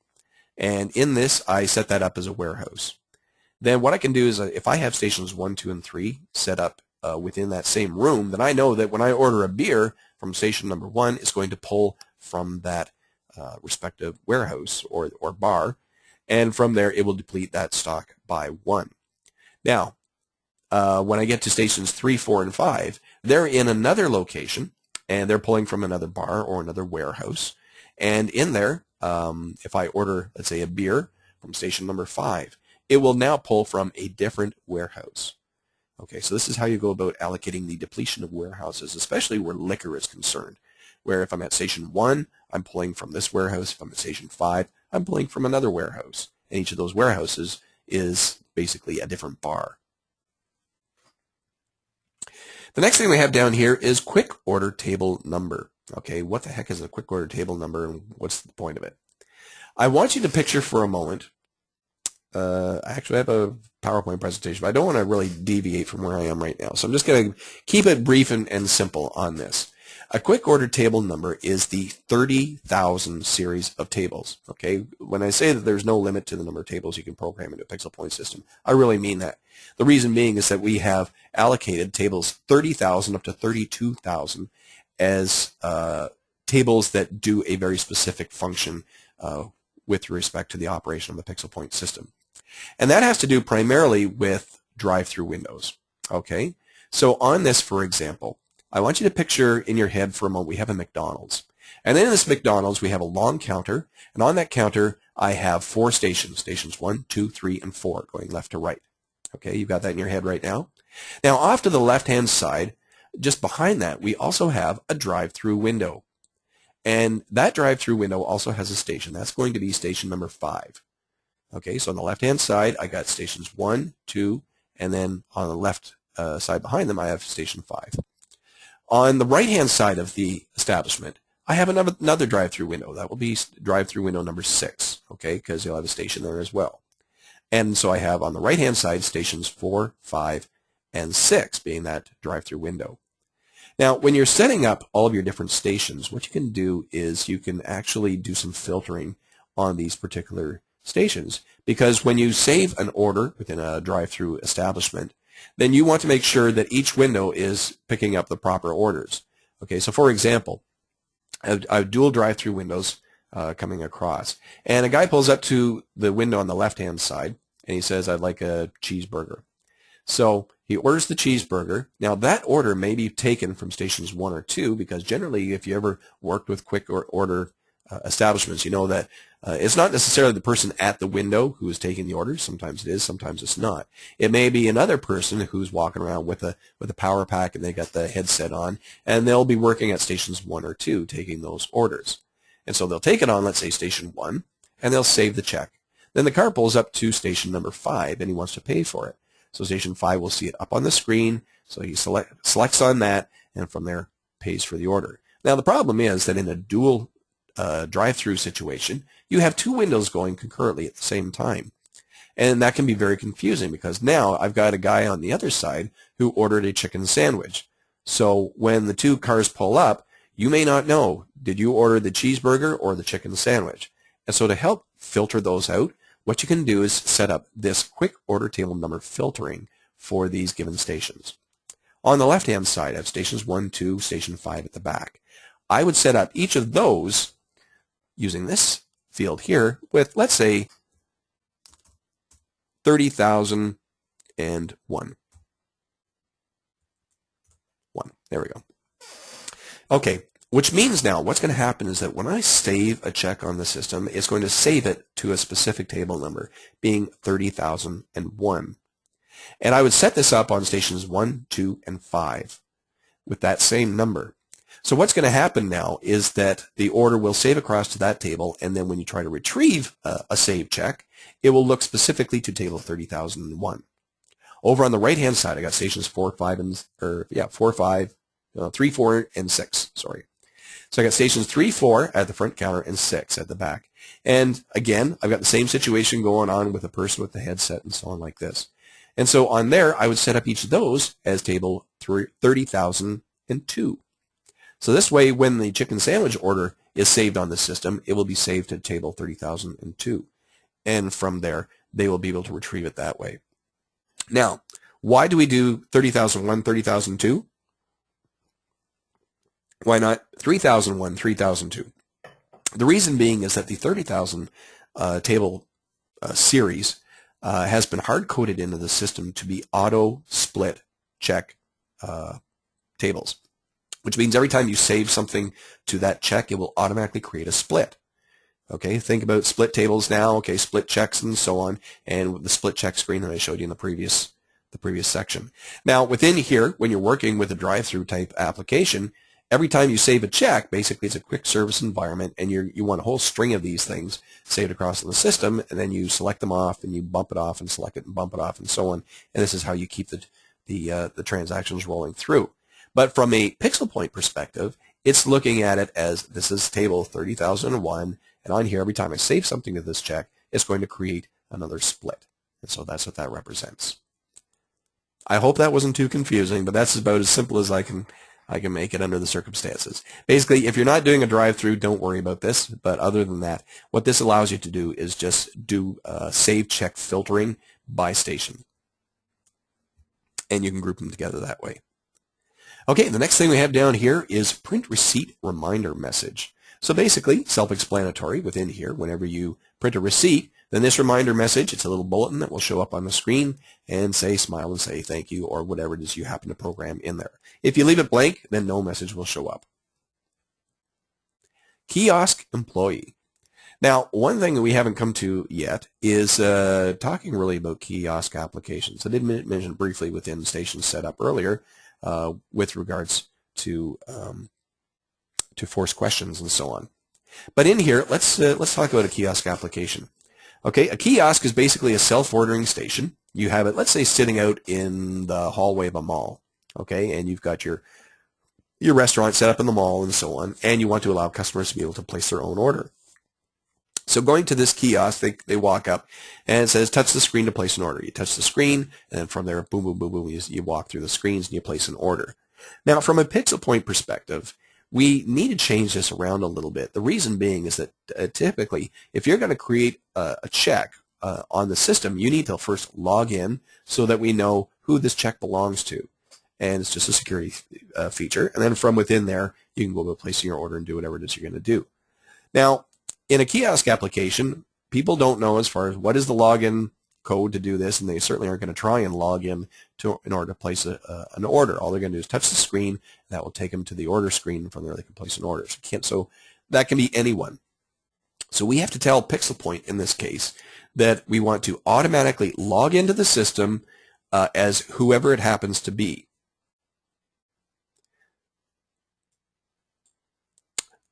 And in this, I set that up as a warehouse. Then what I can do is if I have stations 1, 2, and 3 set up within that same room, then I know that when I order a beer from station number 1, it's going to pull from that respective warehouse or bar, and from there it will deplete that stock by 1. Now, when I get to stations 3, 4, and 5, they're in another location, and they're pulling from another bar or another warehouse. And in there, if I order, let's say, a beer from station number 5, it will now pull from a different warehouse. Okay, so this is how you go about allocating the depletion of warehouses, especially where liquor is concerned. Where if I'm at station 1, I'm pulling from this warehouse. If I'm at station 5, I'm pulling from another warehouse. And each of those warehouses is basically a different bar. The next thing we have down here is quick order table number. Okay, what the heck is a quick order table number and what's the point of it? I want you to picture for a moment, I actually have a PowerPoint presentation, but I don't want to really deviate from where I am right now. So I'm just going to keep it brief and simple on this. A quick order table number is the 30,000 series of tables. Okay, when I say that there's no limit to the number of tables you can program into a PixelPoint system, I really mean that. The reason being is that we have allocated tables 30,000 up to 32,000 as tables that do a very specific function with respect to the operation of the PixelPoint system. And that has to do primarily with drive-through windows. Okay, so on this, for example, I want you to picture in your head for a moment we have a McDonald's. And then in this McDonald's we have a long counter, and on that counter I have 4 stations, stations 1, 2, 3, and 4, going left to right. Okay, you've got that in your head right now. Now off to the left-hand side, just behind that, we also have a drive-through window. And that drive-through window also has a station. That's going to be station number 5. Okay, so on the left-hand side, I got stations 1, 2, and then on the left side behind them, I have station 5. On the right-hand side of the establishment, I have another drive-through window. That will be drive-through window number 6, okay, because you'll have a station there as well. And so I have on the right-hand side stations 4, 5, and 6 being that drive-through window. Now, when you're setting up all of your different stations, what you can do is you can actually do some filtering on these particular stations, because when you save an order within a drive-through establishment, then you want to make sure that each window is picking up the proper orders. Okay, so for example, I have dual drive-through windows coming across, and a guy pulls up to the window on the left-hand side, and he says, "I'd like a cheeseburger." So he orders the cheeseburger. Now that order may be taken from stations 1 or 2, because generally if you ever worked with quick order establishments, you know that it's not necessarily the person at the window who is taking the order. Sometimes it is, sometimes it's not. It may be another person who's walking around with a power pack and they got the headset on, and they'll be working at stations 1 or 2 taking those orders. And so they'll take it on, let's say station 1, and they'll save the check. Then the car pulls up to station number 5 and he wants to pay for it. So station 5 will see it up on the screen, so he selects on that, and from there pays for the order. Now the problem is that in a dual drive-through situation, you have 2 windows going concurrently at the same time. And that can be very confusing, because now I've got a guy on the other side who ordered a chicken sandwich. So when the 2 cars pull up, you may not know, did you order the cheeseburger or the chicken sandwich? And so to help filter those out, what you can do is set up this quick order table number filtering for these given stations. On the left-hand side, I have stations 1, 2, station 5 at the back. I would set up each of those using this field here with, let's say, 30,001. There we go. Okay. Which means now what's going to happen is that when I save a check on the system, it's going to save it to a specific table number, being 30,001. And I would set this up on stations 1, 2, and 5 with that same number. So what's going to happen now is that the order will save across to that table, and then when you try to retrieve a save check, it will look specifically to table 30,001. Over on the right-hand side, I got stations 4, 5, and 3, 4, and 6. Sorry. So I got stations 3, 4 at the front counter and 6 at the back. And again, I've got the same situation going on with a person with the headset and so on like this. And so on there, I would set up each of those as table 30,002. So this way, when the chicken sandwich order is saved on the system, it will be saved to table 30,002. And from there, they will be able to retrieve it that way. Now, why do we do 30,001, 30,002? Why not 3001, 3002? The reason being is that the 30,000 table series has been hard-coded into the system to be auto-split check tables, which means every time you save something to that check, it will automatically create a split. Okay, think about split tables now, okay, split checks and so on, and the split check screen that I showed you in the previous section. Now, within here, when you're working with a drive-through type application, every time you save a check, basically it's a quick service environment, and you want a whole string of these things saved across in the system, and then you select them off, and you bump it off, and select it, and bump it off, and so on. And this is how you keep the transactions rolling through. But from a PixelPoint perspective, it's looking at it as this is table 30,001, and on here, every time I save something to this check, it's going to create another split. And so that's what that represents. I hope that wasn't too confusing, but that's about as simple as I can make it under the circumstances. Basically, if you're not doing a drive-through, don't worry about this. But other than that, what this allows you to do is just do save check filtering by station. And you can group them together that way. Okay, the next thing we have down here is print receipt reminder message. So basically, self-explanatory within here. Whenever you print a receipt, then this reminder message, it's a little bulletin that will show up on the screen and say smile and say thank you or whatever it is you happen to program in there. If you leave it blank, then no message will show up. Kiosk employee. Now, one thing that we haven't come to yet is talking really about kiosk applications. I did mention briefly within station setup earlier with regards to force questions and so on. But in here, let's talk about a kiosk application. Okay, a kiosk is basically a self-ordering station. You have it, let's say, sitting out in the hallway of a mall. Okay, and you've got your restaurant set up in the mall and so on, and you want to allow customers to be able to place their own order. So going to this kiosk, they walk up, and it says, touch the screen to place an order. You touch the screen, and then from there, boom, boom, boom, boom, you walk through the screens and you place an order. Now, from a PixelPoint perspective, we need to change this around a little bit. The reason being is that typically, if you're going to create a check on the system, you need to first log in so that we know who this check belongs to. And it's just a security feature. And then from within there, you can go about placing your order and do whatever it is you're going to do. Now, in a kiosk application, people don't know as far as what is the login code to do this, and they certainly aren't going to try and log in in order to place an order. All they're going to do is touch the screen, and that will take them to the order screen, and from there they can place an order. So that can be anyone. So we have to tell PixelPoint in this case that we want to automatically log into the system as whoever it happens to be.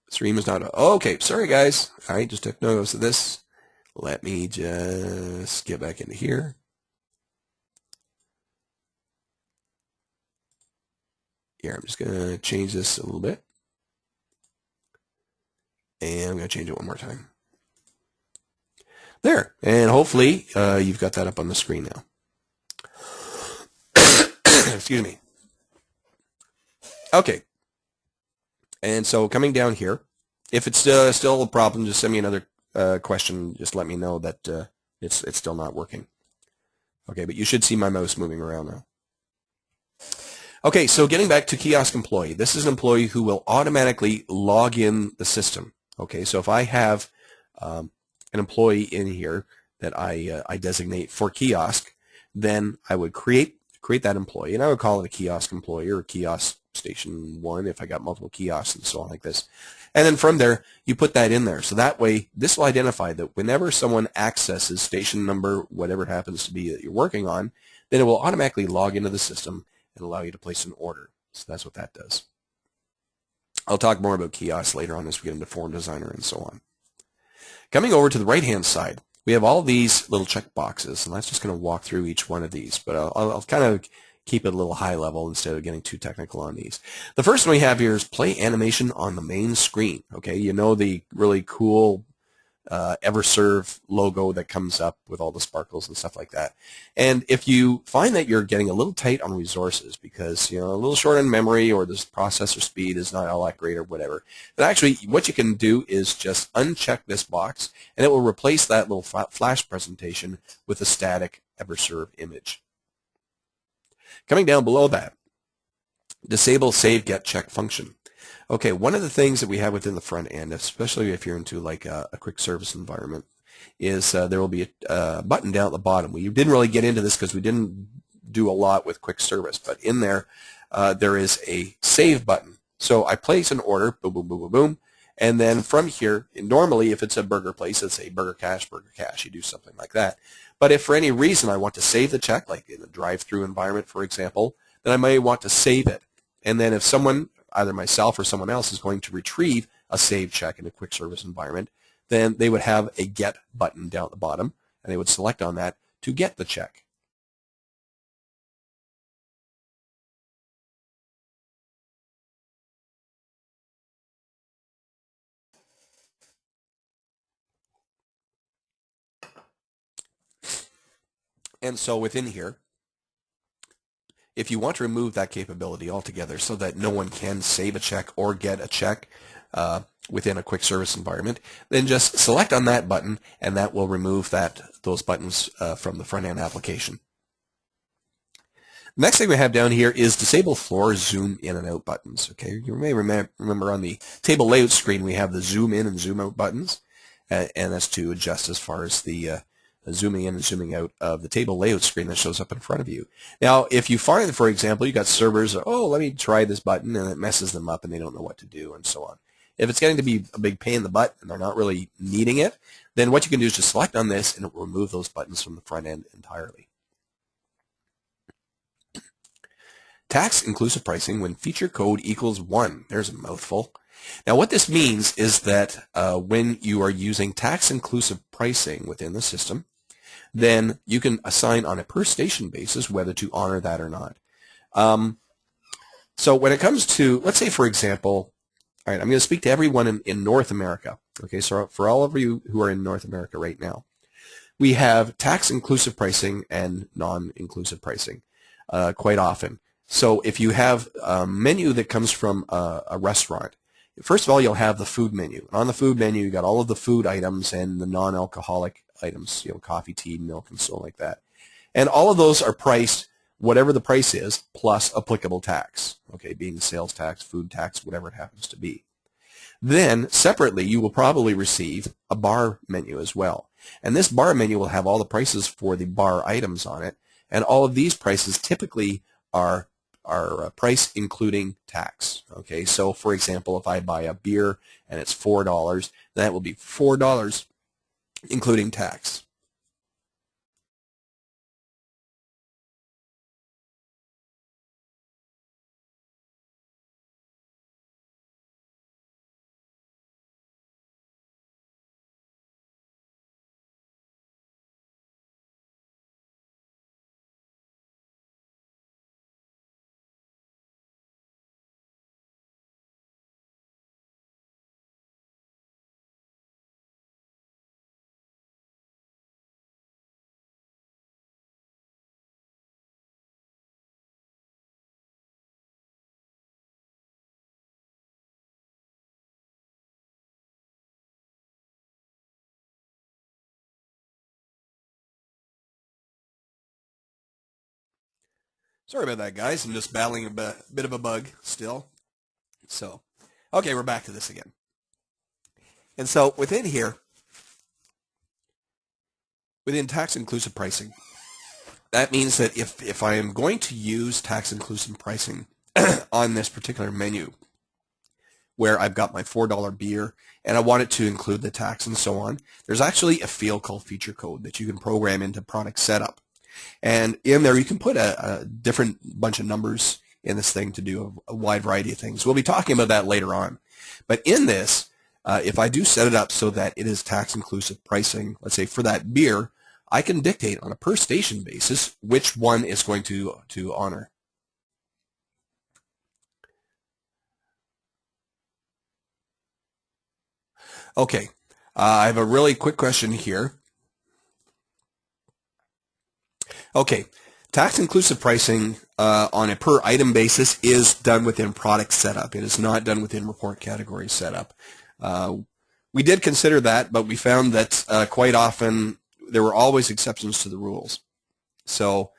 Stream is not, okay, sorry guys. All right, just took notice of this. Let me just get back into here. Here, I'm just going to change this a little bit. And I'm going to change it one more time. There, and hopefully you've got that up on the screen now. Excuse me. Okay. And so coming down here, if it's still a problem, just send me another question. Just let me know that it's still not working. Okay, but you should see my mouse moving around now. Okay, so getting back to kiosk employee. This is an employee who will automatically log in the system. Okay, so if I have an employee in here that I designate for kiosk, then I would create that employee, and I would call it a kiosk employee or a kiosk station 1 if I got multiple kiosks and so on like this. And then from there, you put that in there. So that way, this will identify that whenever someone accesses station number, whatever it happens to be that you're working on, then it will automatically log into the system and allow you to place an order. So that's what that does. I'll talk more about kiosks later on as we get into Form Designer and so on. Coming over to the right-hand side, we have all these little check boxes, and I'm just going to walk through each one of these, but I'll kind of keep it a little high level instead of getting too technical on these. The first one we have here is play animation on the main screen. Okay, you know the really cool EverServe logo that comes up with all the sparkles and stuff like that. And if you find that you're getting a little tight on resources because a little short on memory or this processor speed is not all that great or whatever, then actually what you can do is just uncheck this box and it will replace that little flash presentation with a static EverServe image. Coming down below that, disable save get check function. Okay, one of the things that we have within the front end, especially if you're into like a quick service environment, is there will be a button down at the bottom. We didn't really get into this because we didn't do a lot with quick service, but in there, there is a save button. So I place an order, boom, boom, boom, boom, boom, and then from here, normally if it's a burger place, it's a burger cash, you do something like that. But if for any reason I want to save the check, like in a drive-through environment, for example, then I may want to save it. And then if someone, either myself or someone else, is going to retrieve a saved check in a quick service environment, then they would have a get button down at the bottom, and they would select on that to get the check. And so within here, if you want to remove that capability altogether so that no one can save a check or get a check within a quick service environment, then just select on that button and that will remove those buttons from the front end application. Next thing we have down here is disable floor zoom in and out buttons. Okay, you may remember on the table layout screen we have the zoom in and zoom out buttons, and that's to adjust as far as the zooming in and zooming out of the table layout screen that shows up in front of you. Now, if you find, for example, you got servers, oh, let me try this button, and it messes them up and they don't know what to do and so on. If it's getting to be a big pain in the butt and they're not really needing it, then what you can do is just select on this and it will remove those buttons from the front end entirely. Tax inclusive pricing when feature code equals 1. There's a mouthful. Now what this means is that when you are using tax inclusive pricing within the system, then you can assign on a per station basis whether to honor that or not. So when it comes to, let's say for example, all right, I'm going to speak to everyone in North America. Okay, so for all of you who are in North America right now, we have tax inclusive pricing and non-inclusive pricing quite often. So if you have a menu that comes from a restaurant, first of all, you'll have the food menu. On the food menu, you got all of the food items and the non-alcoholic items, coffee, tea, milk, and so on like that. And all of those are priced, whatever the price is, plus applicable tax, okay, being the sales tax, food tax, whatever it happens to be. Then, separately, you will probably receive a bar menu as well. And this bar menu will have all the prices for the bar items on it, and all of these prices typically are price including tax. Okay, so for example, if I buy a beer and it's $4, that will be $4 including tax. Sorry about that, guys. I'm just battling a bit of a bug still. So, okay, we're back to this again. And so within here, within tax inclusive pricing, that means that if I am going to use tax inclusive pricing on this particular menu, where I've got my $4 beer and I want it to include the tax and so on, there's actually a field called feature code that you can program into product setup. And in there you can put a different bunch of numbers in this thing to do a wide variety of things. We'll be talking about that later on. But in this, if I do set it up so that it is tax-inclusive pricing, let's say for that beer, I can dictate on a per-station basis which one is going to honor. Okay, I have a really quick question here. Okay, tax-inclusive pricing on a per-item basis is done within product setup. It is not done within report category setup. We did consider that, but we found that quite often there were always exceptions to the rules. So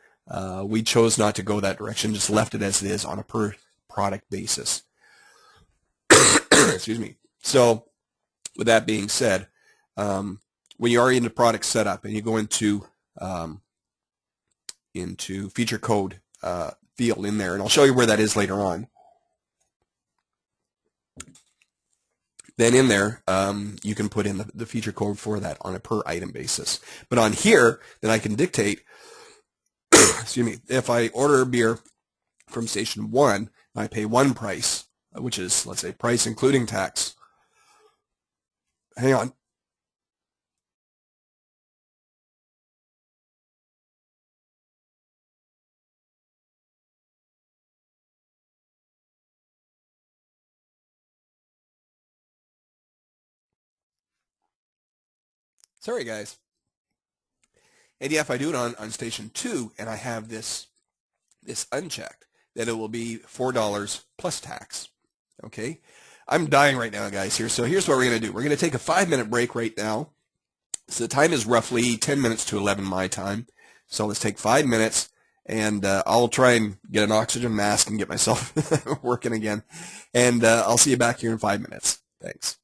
we chose not to go that direction, just left it as it is on a per-product basis. Excuse me. So with that being said, when you are into product setup and you go into feature code field in there, and I'll show you where that is later on. Then in there, you can put in the feature code for that on a per item basis. But on here, then I can dictate, excuse me, if I order a beer from station 1, I pay one price, which is, let's say, price including tax. Hang on. Sorry, guys. And yeah, if I do it on station 2 and I have this unchecked, then it will be $4 plus tax. Okay? I'm dying right now, guys, here. So here's what we're going to do. We're going to take a 5-minute break right now. So the time is roughly 10 minutes to 11 my time. So let's take 5 minutes, and I'll try and get an oxygen mask and get myself working again. And I'll see you back here in 5 minutes. Thanks.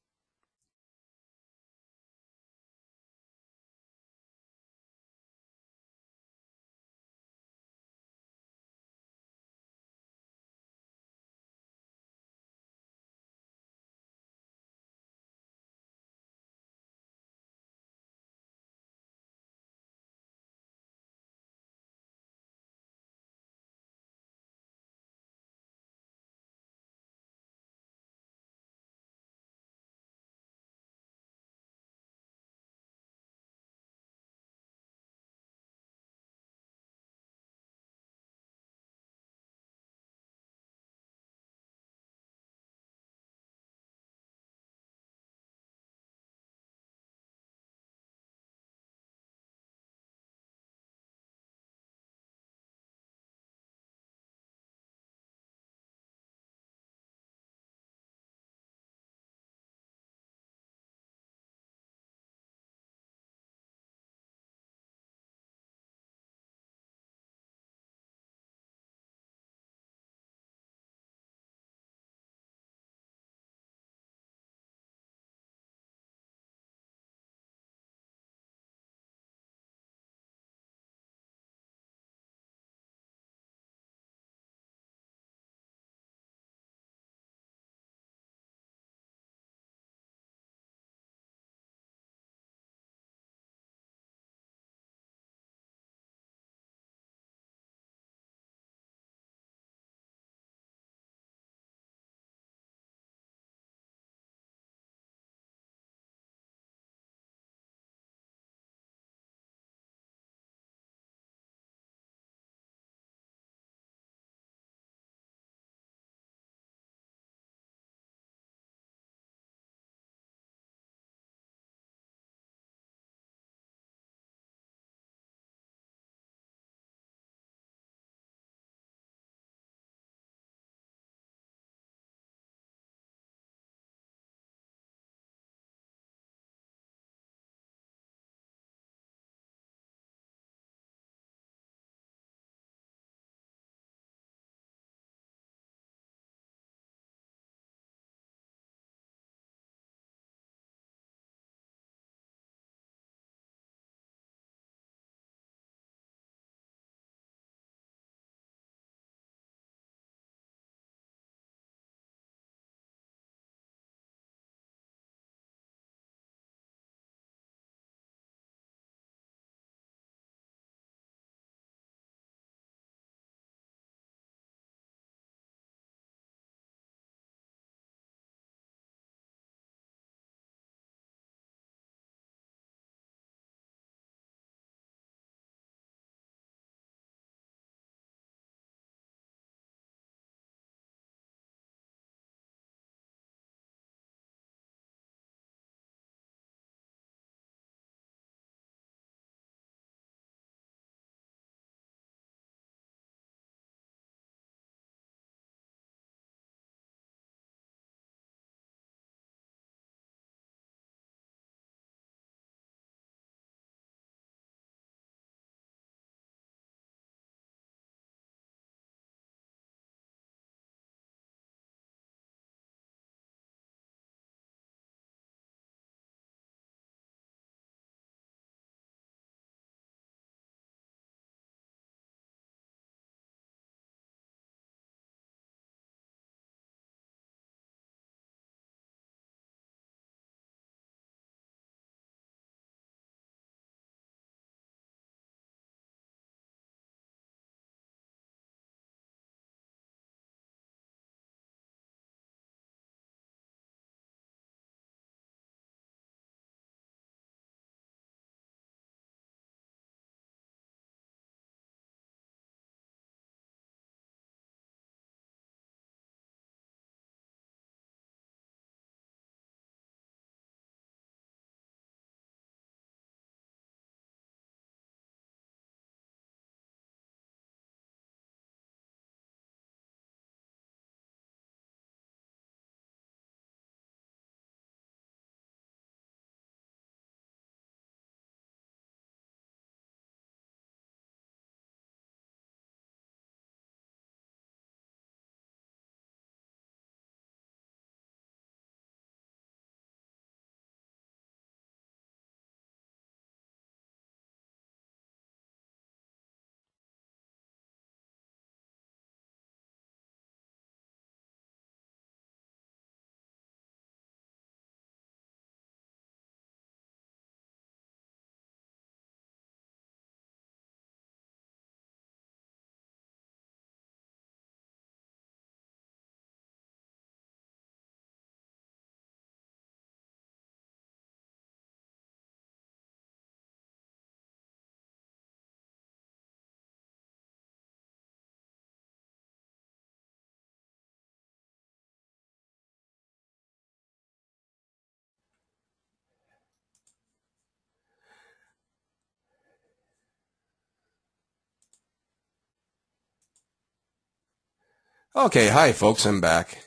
Okay, hi folks, I'm back.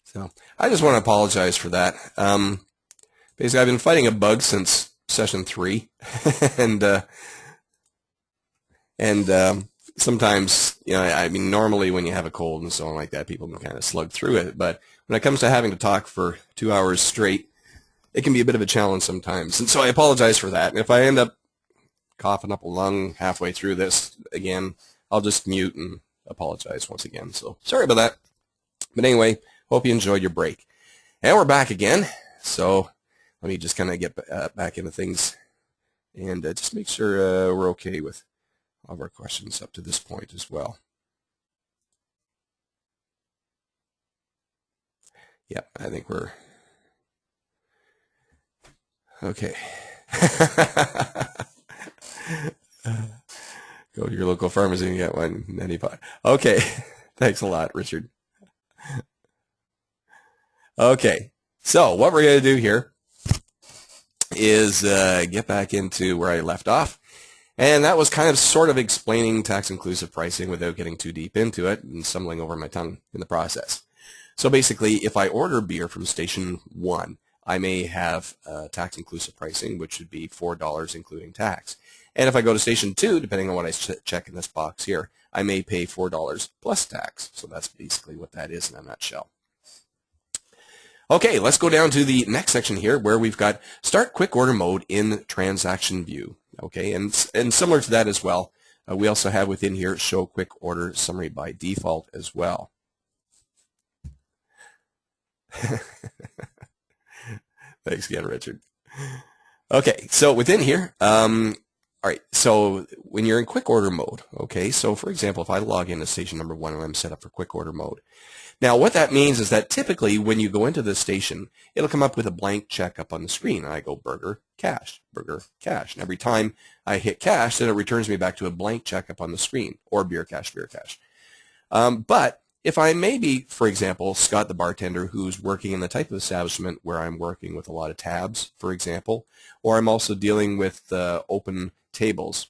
So I just want to apologize for that. Basically, I've been fighting a bug since session 3, and sometimes, I mean, normally when you have a cold and so on like that, people can kind of slug through it. But when it comes to having to talk for 2 hours straight, it can be a bit of a challenge sometimes. And so I apologize for that. And if I end up coughing up a lung halfway through this again, I'll just mute and apologize once again. So sorry about that. But anyway, hope you enjoyed your break. And we're back again. So let me just kind of get back into things and just make sure we're okay with all of our questions up to this point as well. Yeah, I think we're okay. Go to your local pharmacy and get one neti pot. Okay, thanks a lot, Richard. Okay, so what we're going to do here is get back into where I left off. And that was kind of sort of explaining tax-inclusive pricing without getting too deep into it and stumbling over my tongue in the process. So basically, if I order beer from Station 1, I may have tax-inclusive pricing, which would be $4 including tax. And if I go to Station 2, depending on what I check in this box here, I may pay $4 plus tax. So that's basically what that is in a nutshell. Okay, let's go down to the next section here where we've got Start Quick Order Mode in Transaction View. Okay, and similar to that as well, we also have within here Show Quick Order Summary by default as well. Thanks again, Richard. Okay, so within here, all right, so when you're in quick order mode, okay, so for example, if I log into station number 1 and I'm set up for quick order mode. Now, what that means is that typically when you go into the station, it'll come up with a blank check up on the screen, and I go burger, cash, and every time I hit cash, then it returns me back to a blank check up on the screen, or beer cash, beer cash. But if I may be, for example, Scott the bartender who's working in the type of establishment where I'm working with a lot of tabs, for example, or I'm also dealing with open tables,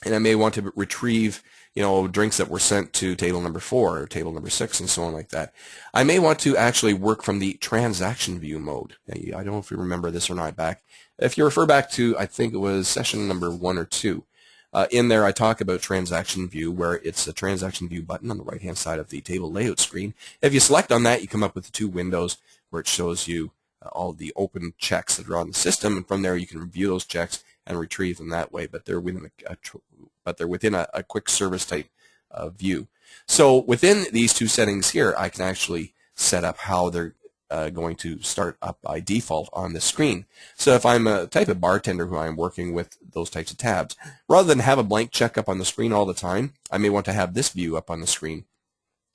and I may want to retrieve, drinks that were sent to table number 4 or table number 6 and so on like that. I may want to actually work from the transaction view mode. Now, I don't know if you remember this or not back. If you refer back to, I think it was session number 1 or 2, in there I talk about transaction view, where it's a transaction view button on the right hand side of the table layout screen. If you select on that, you come up with the 2 windows where it shows you all the open checks that are on the system, and from there you can review those checks and retrieve them that way, but they're within a quick service type view. So within these 2 settings here, I can actually set up how they're going to start up by default on the screen. So if I'm a type of bartender who I'm working with those types of tabs, rather than have a blank check up on the screen all the time, I may want to have this view up on the screen.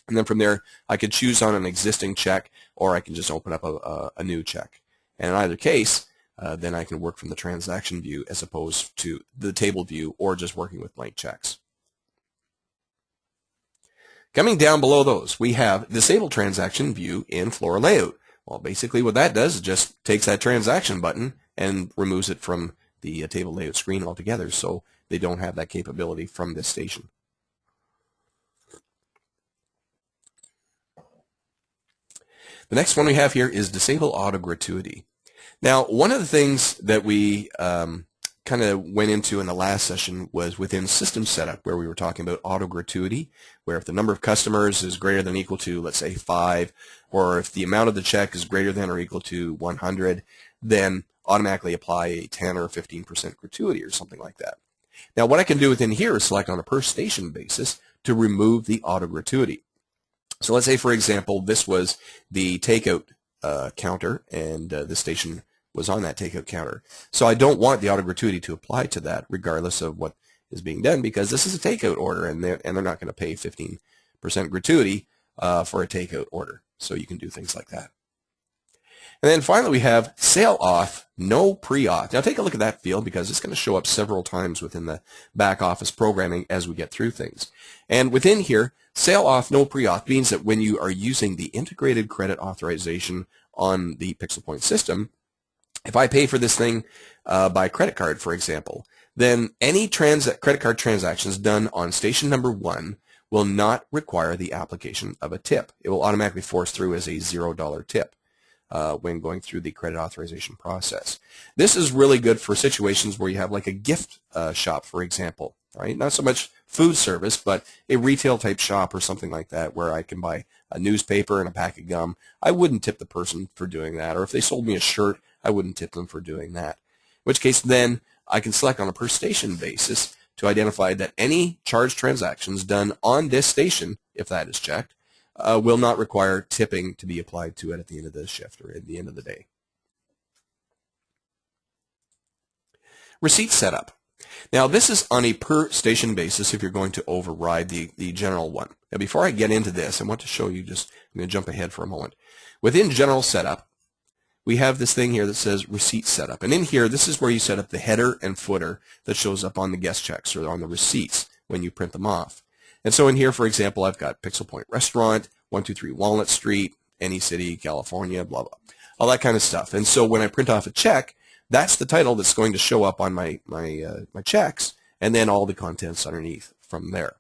And then from there, I could choose on an existing check, or I can just open up a new check. And in either case, then I can work from the transaction view as opposed to the table view or just working with blank checks. Coming down below those, we have Disable Transaction View in Floor Layout. Well, basically what that does is just takes that transaction button and removes it from the table layout screen altogether, so they don't have that capability from this station. The next one we have here is Disable Auto Gratuity. Now, one of the things that we kind of went into in the last session was within system setup, where we were talking about auto gratuity, where if the number of customers is greater than or equal to, let's say, 5, or if the amount of the check is greater than or equal to 100, then automatically apply a 10 or 15% gratuity or something like that. Now, what I can do within here is select on a per station basis to remove the auto gratuity. So let's say, for example, this was the takeout counter, and this station was on that takeout counter. So I don't want the auto gratuity to apply to that regardless of what is being done, because this is a takeout order, and they're not going to pay 15% gratuity for a takeout order. So you can do things like that. And then finally we have Sale Off, No Pre-Auth. Now take a look at that field, because it's going to show up several times within the back office programming as we get through things. And within here, Sale Off, No Pre-Auth means that when you are using the integrated credit authorization on the PixelPoint system, if I pay for this thing by credit card, for example, then any credit card transactions done on station number 1 will not require the application of a tip. It will automatically force through as a $0 tip when going through the credit authorization process. This is really good for situations where you have like a gift shop, for example, right? Not so much food service, but a retail type shop or something like that where I can buy a newspaper and a pack of gum. I wouldn't tip the person for doing that. Or if they sold me a shirt, I wouldn't tip them for doing that. In which case then I can select on a per station basis to identify that any charge transactions done on this station, if that is checked, will not require tipping to be applied to it at the end of the shift or at the end of the day. Receipt setup. Now this is on a per station basis if you're going to override the general one. Now before I get into this, I want to show you I'm going to jump ahead for a moment. Within general setup, we have this thing here that says receipt setup. And in here, this is where you set up the header and footer that shows up on the guest checks or on the receipts when you print them off. And so in here, for example, I've got PixelPoint Restaurant, 123 Walnut Street, Any City, California, blah, blah, all that kind of stuff. And so when I print off a check, that's the title that's going to show up on my checks, and then all the contents underneath from there.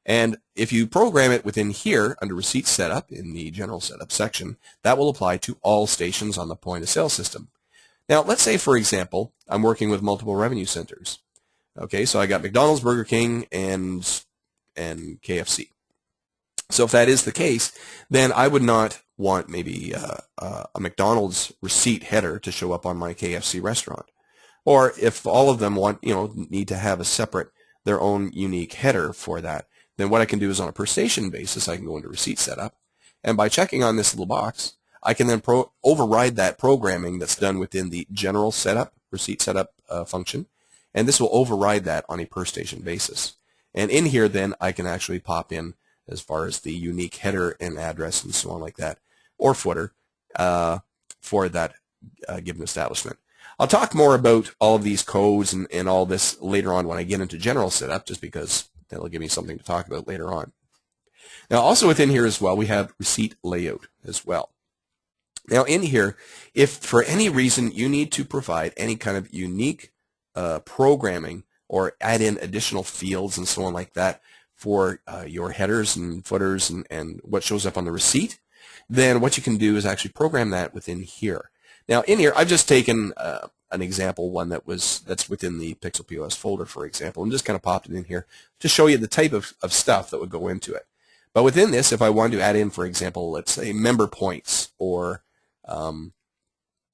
And if you program it within here under receipt setup in the general setup section, that will apply to all stations on the point of sale system. Now, let's say, for example, I'm working with multiple revenue centers. Okay, so I got McDonald's, Burger King, and KFC. So if that is the case, then I would not want maybe a McDonald's receipt header to show up on my KFC restaurant. Or if all of them need to have a separate, their own unique header for that, then what I can do is on a per station basis, I can go into receipt setup, and by checking on this little box, I can then override that programming that's done within the general setup, receipt setup function, and this will override that on a per station basis. And in here then I can actually pop in as far as the unique header and address and so on like that, or footer for that given establishment. I'll talk more about all of these codes and all this later on when I get into general setup, just because that'll give me something to talk about later on. Now also within here as well, we have receipt layout as well. Now in here, if for any reason you need to provide any kind of unique programming or add in additional fields and so on like that for your headers and footers and what shows up on the receipt, then what you can do is actually program that within here. Now in here, I've just taken an example one that's within the Pixel POS folder, for example, and just kind of popped it in here to show you the type of stuff that would go into it. But within this, if I wanted to add in, for example, let's say member points or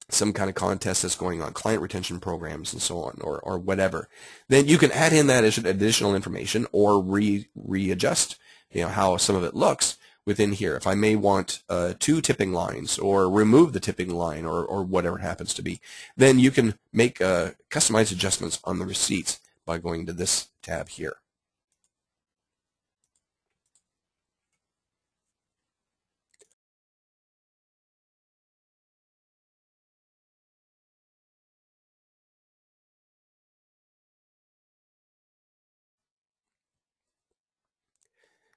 some kind of contest that's going on, client retention programs and so on, or whatever, then you can add in that additional information or readjust how some of it looks within here. If I may want 2 tipping lines or remove the tipping line or whatever it happens to be, then you can make customized adjustments on the receipts by going to this tab here.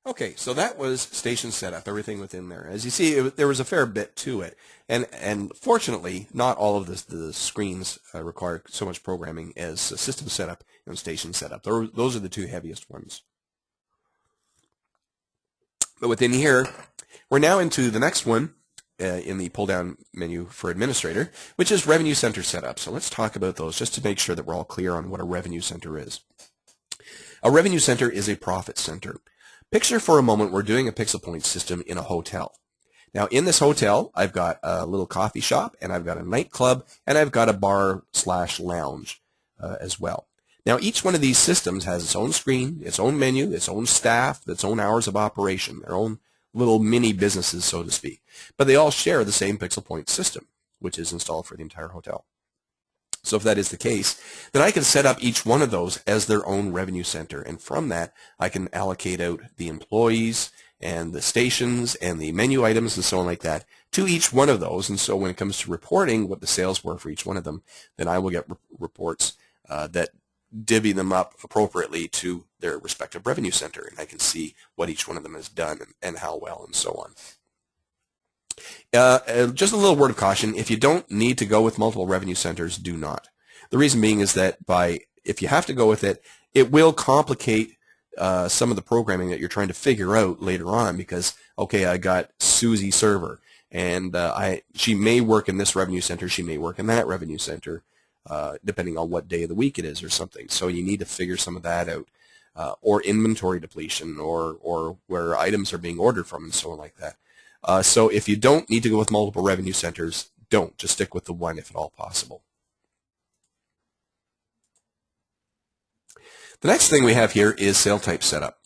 Okay, so that was station setup, everything within there. As you see, there was a fair bit to it, and fortunately, not all of the screens require so much programming as system setup and station setup. Those are the 2 heaviest ones. But within here, we're now into the next one in the pull-down menu for administrator, which is revenue center setup. So let's talk about those just to make sure that we're all clear on what a revenue center is. A revenue center is a profit center. Picture for a moment we're doing a PixelPoint system in a hotel. Now in this hotel, I've got a little coffee shop, and I've got a nightclub, and I've got a bar/lounge as well. Now each one of these systems has its own screen, its own menu, its own staff, its own hours of operation, their own little mini businesses, so to speak. But they all share the same PixelPoint system, which is installed for the entire hotel. So if that is the case, then I can set up each one of those as their own revenue center. And from that, I can allocate out the employees and the stations and the menu items and so on like that to each one of those. And so when it comes to reporting what the sales were for each one of them, then I will get reports that divvy them up appropriately to their respective revenue center. And I can see what each one of them has done and how well and so on. Just a little word of caution, if you don't need to go with multiple revenue centers, do not. The reason being is that by if you have to go with it, it will complicate some of the programming that you're trying to figure out later on because, okay, I got Susie server, and she may work in this revenue center, she may work in that revenue center, depending on what day of the week it is or something. So you need to figure some of that out, or inventory depletion, or where items are being ordered from, and so on like that. So if you don't need to go with multiple revenue centers, don't. Just stick with the one if at all possible. The next thing we have here is sale type setup.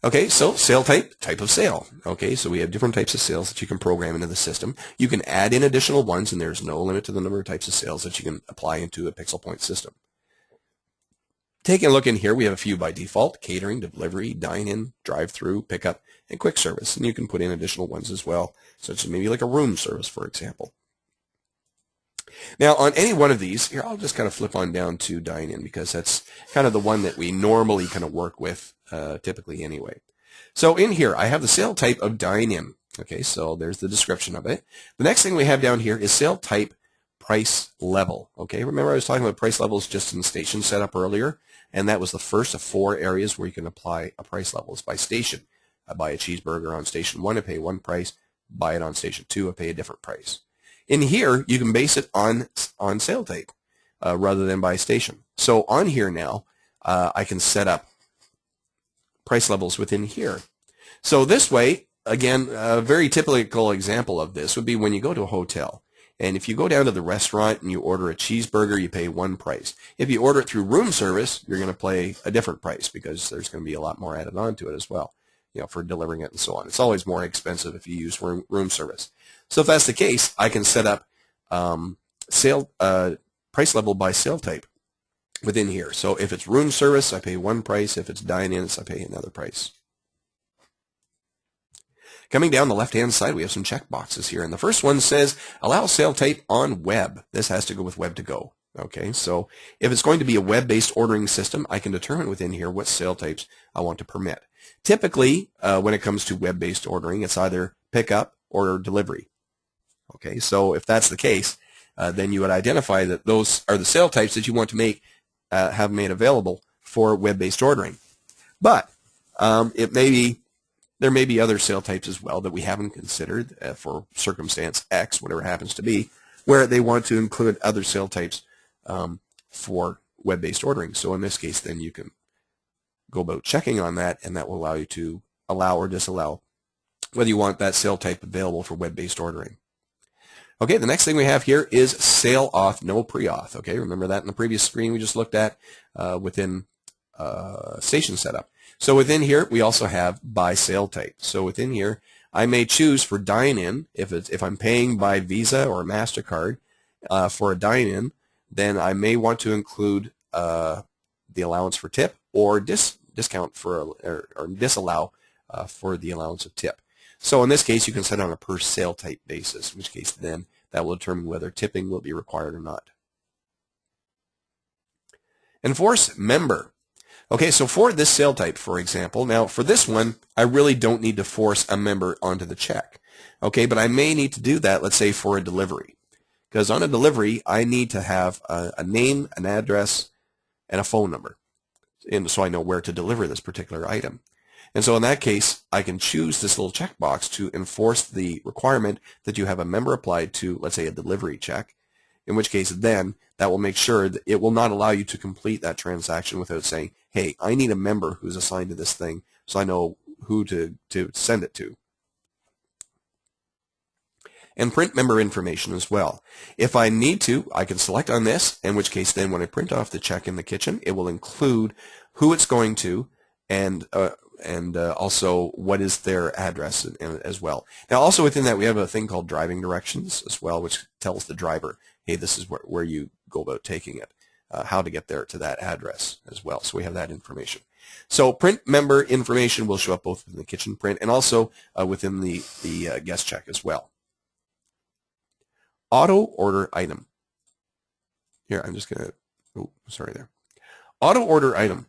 Okay, so sale type of sale. Okay, so we have different types of sales that you can program into the system. You can add in additional ones, and there's no limit to the number of types of sales that you can apply into a PixelPoint system. Taking a look in here, we have a few by default: catering, delivery, dine-in, drive-through, pickup, and quick service. And you can put in additional ones as well, such as maybe like a room service, for example. Now, on any one of these, here I'll just kind of flip on down to dine-in because that's kind of the one that we normally kind of work with typically anyway. So in here, I have the sale type of dine-in. Okay, so there's the description of it. The next thing we have down here is sale type price level. Okay, remember I was talking about price levels just in the station setup earlier, and that was the first of 4 areas where you can apply a price level. It's by station. I buy a cheeseburger on station 1, I pay one price. Buy it on station 2, I pay a different price. In here, you can base it on sale type rather than by station. So on here now, I can set up price levels within here. So this way, again, a very typical example of this would be when you go to a hotel. And if you go down to the restaurant and you order a cheeseburger, you pay one price. If you order it through room service, you're going to pay a different price because there's going to be a lot more added on to it as well, for delivering it and so on. It's always more expensive if you use room service. So if that's the case, I can set up price level by sale type within here. So if it's room service, I pay one price. If it's dine-in, I pay another price. Coming down the left-hand side, we have some check boxes here. And the first one says, allow sale type on web. This has to go with web to go. Okay, so if it's going to be a web-based ordering system, I can determine within here what sale types I want to permit. Typically, when it comes to web-based ordering, it's either pickup or delivery. Okay, so if that's the case, then you would identify that those are the sale types that you want to have made available for web-based ordering. But there may be other sale types as well that we haven't considered for circumstance X, whatever it happens to be, where they want to include other sale types for web-based ordering. So in this case, then you can go about checking on that, and that will allow you to allow or disallow whether you want that sale type available for web-based ordering. Okay, the next thing we have here is sale auth, no pre-auth. Okay, remember that in the previous screen we just looked at within station setup. So within here, we also have by sale type. So within here, I may choose for dine-in, if I'm paying by Visa or MasterCard for a dine-in, then I may want to include the allowance for tip or discount for or disallow for the allowance of tip. So in this case, you can set on a per sale type basis, in which case then that will determine whether tipping will be required or not. Enforce member. Okay, so for this sale type, for example, now for this one, I really don't need to force a member onto the check. Okay, but I may need to do that, let's say, for a delivery. Because on a delivery, I need to have a name, an address, and a phone number, and so I know where to deliver this particular item. And so in that case, I can choose this little checkbox to enforce the requirement that you have a member applied to, let's say, a delivery check, in which case then that will make sure that it will not allow you to complete that transaction without saying, hey, I need a member who's assigned to this thing so I know who to send it to. And print member information as well. If I need to, I can select on this, in which case then when I print off the check in the kitchen, it will include who it's going to and also what is their address as well. Now also within that we have a thing called driving directions as well, which tells the driver, hey, this is where you go about taking it, how to get there to that address as well. So we have that information. So print member information will show up both within the kitchen print and also within the guest check as well. Auto order item. Here, I'm just going to, oh, sorry there. Auto order item.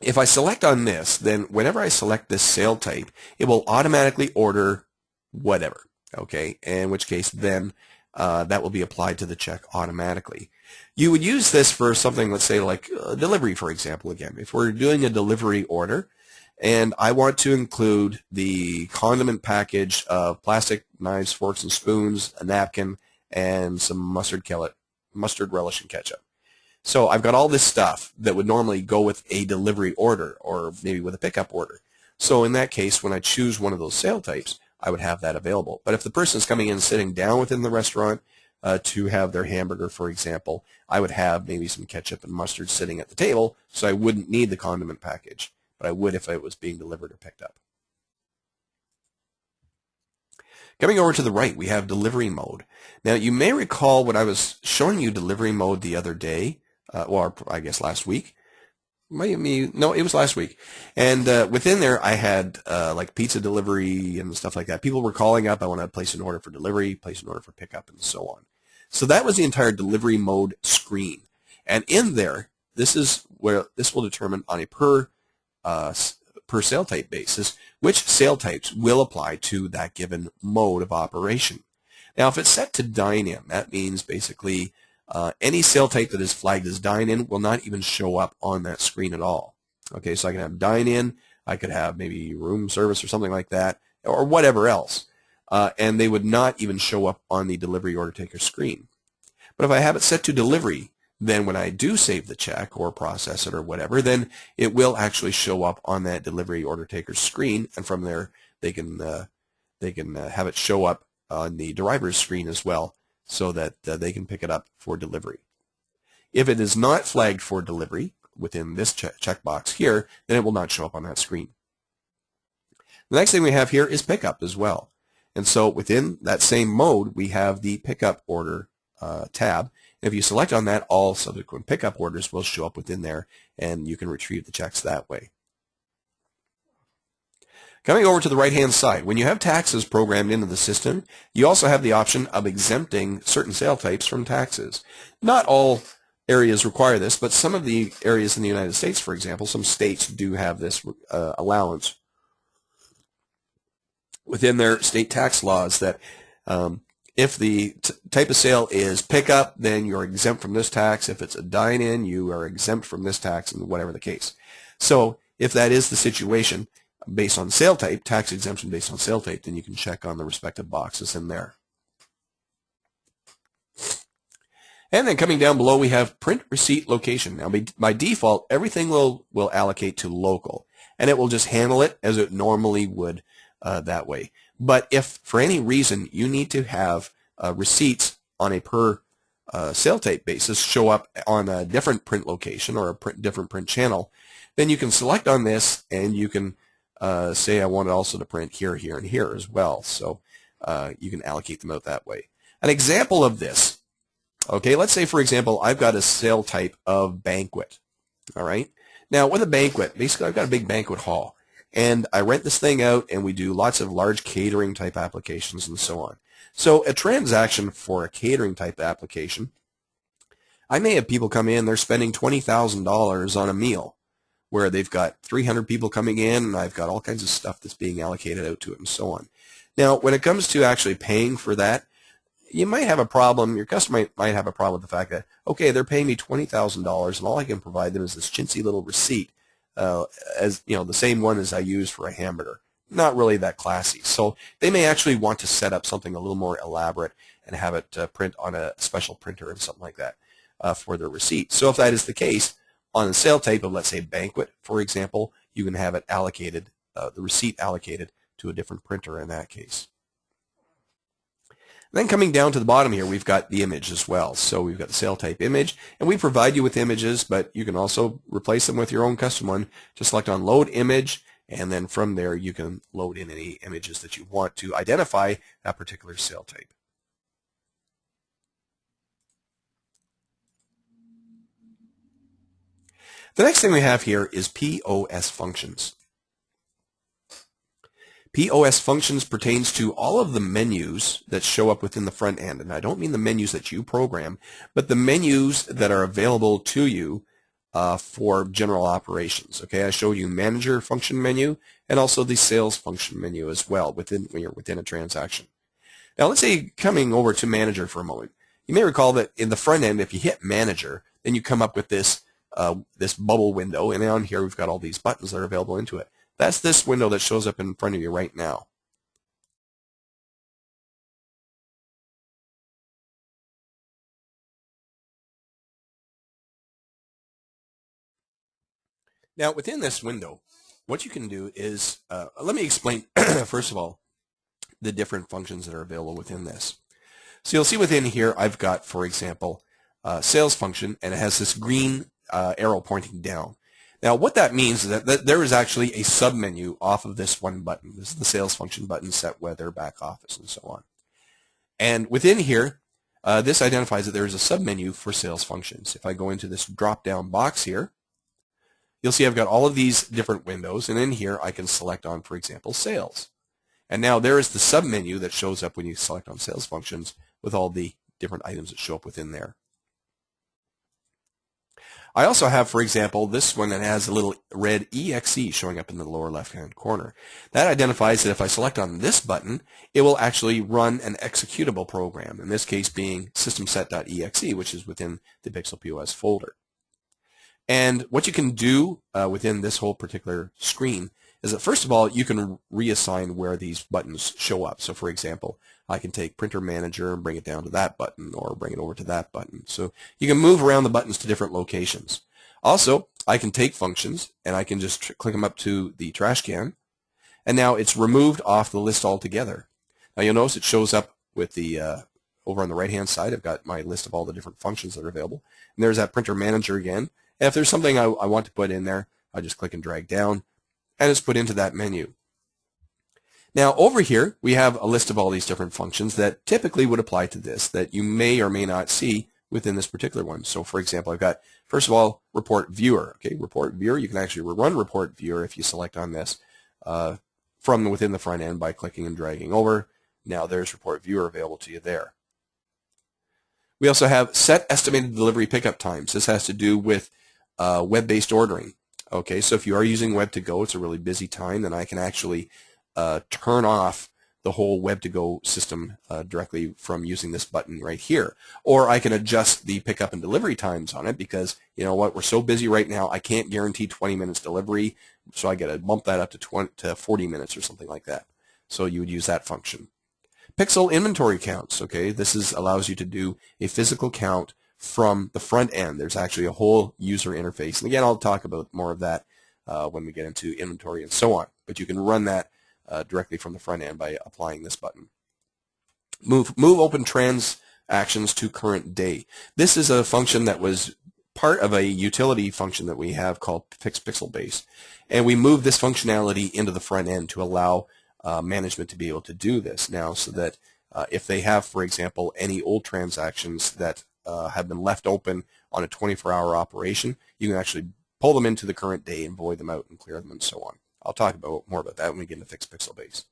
If I select on this, then whenever I select this sale type, it will automatically order whatever, okay? In which case, then that will be applied to the check automatically. You would use this for something, let's say like delivery, for example. Again, if we're doing a delivery order and I want to include the condiment package of plastic knives, forks, and spoons, a napkin, and some mustard relish and ketchup. So I've got all this stuff that would normally go with a delivery order or maybe with a pickup order. So in that case, when I choose one of those sale types, I would have that available. But if the person is coming in sitting down within the restaurant to have their hamburger, for example, I would have maybe some ketchup and mustard sitting at the table, so I wouldn't need the condiment package, but I would if it was being delivered or picked up. Coming over to the right, we have delivery mode. Now, you may recall when I was showing you delivery mode the other day, or I guess last week. No, it was last week. And within there, I had like pizza delivery and stuff like that. People were calling up, I want to place an order for delivery, place an order for pickup, and so on. So that was the entire delivery mode screen. And in there, this is where this will determine on a per sale type basis which sale types will apply to that given mode of operation. Now, if it's set to dine-in, that means basically any sale type that is flagged as dine-in will not even show up on that screen at all. Okay, so I can have dine-in, I could have maybe room service or something like that, or whatever else, and they would not even show up on the delivery order taker screen. But if I have it set to delivery, then when I do save the check or process it or whatever, then it will actually show up on that delivery order taker screen, and from there they can have it show up on the driver's screen as well, so that they can pick it up for delivery. If it is not flagged for delivery within this checkbox here, then it will not show up on that screen. The next thing we have here is pickup as well. And so within that same mode, we have the pickup order tab. If you select on that, all subsequent pickup orders will show up within there, and you can retrieve the checks that way. Coming over to the right-hand side, when you have taxes programmed into the system, you also have the option of exempting certain sale types from taxes. Not all areas require this, but some of the areas in the United States, for example, some states do have this allowance within their state tax laws that if the type of sale is pickup, then you're exempt from this tax. If it's a dine-in, you are exempt from this tax, and whatever the case. So if that is the situation, based on sale type, tax exemption based on sale type, then you can check on the respective boxes in there. And then coming down below, we have print receipt location. Now, by default, everything will allocate to local, and it will just handle it as it normally would that way. But if for any reason you need to have receipts on a per sale type basis show up on a different print location or a different print channel, then you can select on this, and you can say I want it also to print here, here, and here as well. So you can allocate them out that way. An example of this, okay, let's say, for example, I've got a sale type of banquet. All right. Now, with a banquet, basically I've got a big banquet hall, and I rent this thing out, and we do lots of large catering type applications and so on. So a transaction for a catering type application, I may have people come in, they're spending $20,000 on a meal, where they've got 300 people coming in, and I've got all kinds of stuff that's being allocated out to it and so on. Now, when it comes to actually paying for that, you might have a problem, your customer might have a problem with the fact that, okay, they're paying me $20,000, and all I can provide them is this chintzy little receipt, as you know, the same one as I use for a hamburger. Not really that classy. So they may actually want to set up something a little more elaborate and have it print on a special printer and something like that for their receipt. So if that is the case, on a sale type of, let's say, banquet, for example, you can have it allocated, the receipt allocated to a different printer in that case. And then coming down to the bottom here, we've got the image as well. So we've got the sale type image, and we provide you with images, but you can also replace them with your own custom one. Just select on Load Image, and then from there you can load in any images that you want to identify that particular sale type. The next thing we have here is POS functions. POS functions pertains to all of the menus that show up within the front end. And I don't mean the menus that you program, but the menus that are available to you for general operations. Okay, I showed you manager function menu and also the sales function menu as well when you're within a transaction. Now let's say coming over to Manager for a moment. You may recall that in the front end, if you hit Manager, then you come up with this this bubble window, and on here we've got all these buttons that are available into it. That's this window that shows up in front of you right now. Now within this window, what you can do is, let me explain first of all the different functions that are available within this. So you'll see within here I've got, for example, sales function, and it has this green arrow pointing down. Now what that means is that there is actually a submenu off of this one button. This is the sales function button, set weather, back office, and so on. And within here, this identifies that there is a submenu for sales functions. If I go into this drop-down box here, you'll see I've got all of these different windows, and in here I can select on, for example, sales. And now there is the submenu that shows up when you select on sales functions with all the different items that show up within there. I also have, for example, this one that has a little red EXE showing up in the lower left-hand corner. That identifies that if I select on this button, it will actually run an executable program, in this case being systemset.exe, which is within the Pixel POS folder. And what you can do within this whole particular screen is that, first of all, you can reassign where these buttons show up. So, for example, I can take Printer Manager and bring it down to that button, or bring it over to that button. So you can move around the buttons to different locations. Also, I can take functions, and I can just click them up to the trash can, and now it's removed off the list altogether. Now you'll notice it shows up with the over on the right-hand side. I've got my list of all the different functions that are available. And there's that Printer Manager again. And if there's something I want to put in there, I just click and drag down, and it's put into that menu. Now over here we have a list of all these different functions that typically would apply to this, that you may or may not see within this particular one. So for example, I've got, first of all, Report Viewer. Okay, Report Viewer, you can actually run Report Viewer if you select on this from within the front end by clicking and dragging over. Now there's Report Viewer available to you there. We also have Set Estimated Delivery Pickup Times. This has to do with web-based ordering. Okay, so if you are using Web2Go, it's a really busy time, then I can actually turn off the whole Web2Go system directly from using this button right here. Or I can adjust the pickup and delivery times on it because, you know what, we're so busy right now, I can't guarantee 20 minutes delivery, so I got to bump that up to 40 minutes or something like that. So you would use that function. Pixel Inventory Counts, okay, this allows you to do a physical count from the front end. There's actually a whole user interface. And again, I'll talk about more of that when we get into inventory and so on. But you can run that directly from the front end by applying this button. Move open transactions to current day. This is a function that was part of a utility function that we have called PixelBase. And we move this functionality into the front end to allow management to be able to do this now, so that if they have, for example, any old transactions that have been left open on a 24-hour operation, you can actually pull them into the current day and void them out and clear them and so on. I'll talk more about that when we get into PixelBase.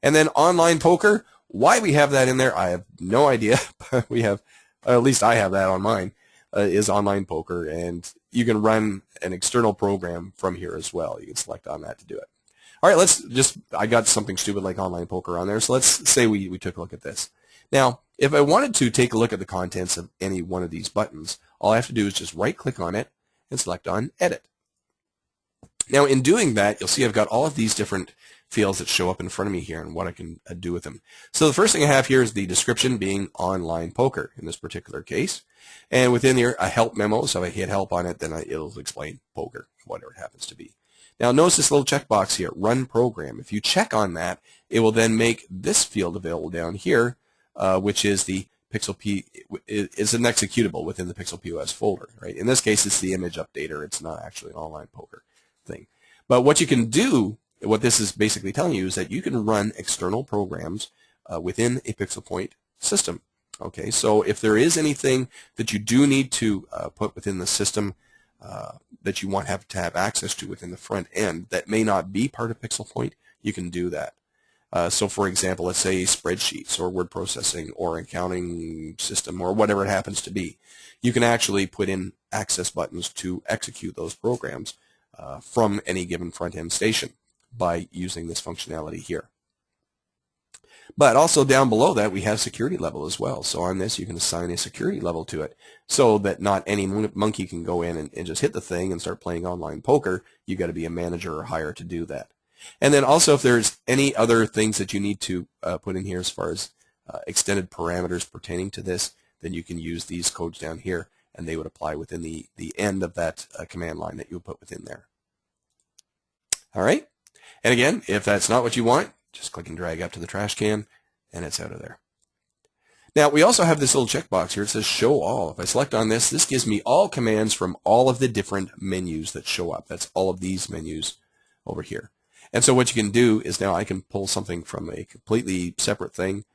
And then online poker, why we have that in there, I have no idea. But we have, at least I have that on mine, is online poker, and you can run an external program from here as well. You can select on that to do it. All right, I got something stupid like online poker on there, so let's say we took a look at this. Now, if I wanted to take a look at the contents of any one of these buttons, all I have to do is just right-click on it and select on Edit. Now, in doing that, you'll see I've got all of these different fields that show up in front of me here and what I can do with them. So the first thing I have here is the description being online poker in this particular case. And within here, a help memo. So if I hit help on it, then it'll explain poker, whatever it happens to be. Now, notice this little checkbox here, Run Program. If you check on that, it will then make this field available down here, which is the is an executable within the Pixel POS folder. Right? In this case, it's the image updater. It's not actually an online poker thing. But what you can do, what this is basically telling you, is that you can run external programs within a PixelPoint system. Okay, so if there is anything that you do need to put within the system that you want to have access to within the front end that may not be part of PixelPoint, you can do that. So for example, let's say spreadsheets or word processing or accounting system or whatever it happens to be. You can actually put in access buttons to execute those programs from any given front-end station by using this functionality here. But also down below that, we have security level as well. So on this, you can assign a security level to it so that not any monkey can go in and just hit the thing and start playing online poker. You got to be a manager or higher to do that. And then also, if there's any other things that you need to put in here as far as extended parameters pertaining to this, then you can use these codes down here, and they would apply within the end of that command line that you would put within there. All right? And again, if that's not what you want, just click and drag up to the trash can, and it's out of there. Now, we also have this little checkbox here. It says Show All. If I select on this, this gives me all commands from all of the different menus that show up. That's all of these menus over here. And so what you can do is now I can pull something from a completely separate thing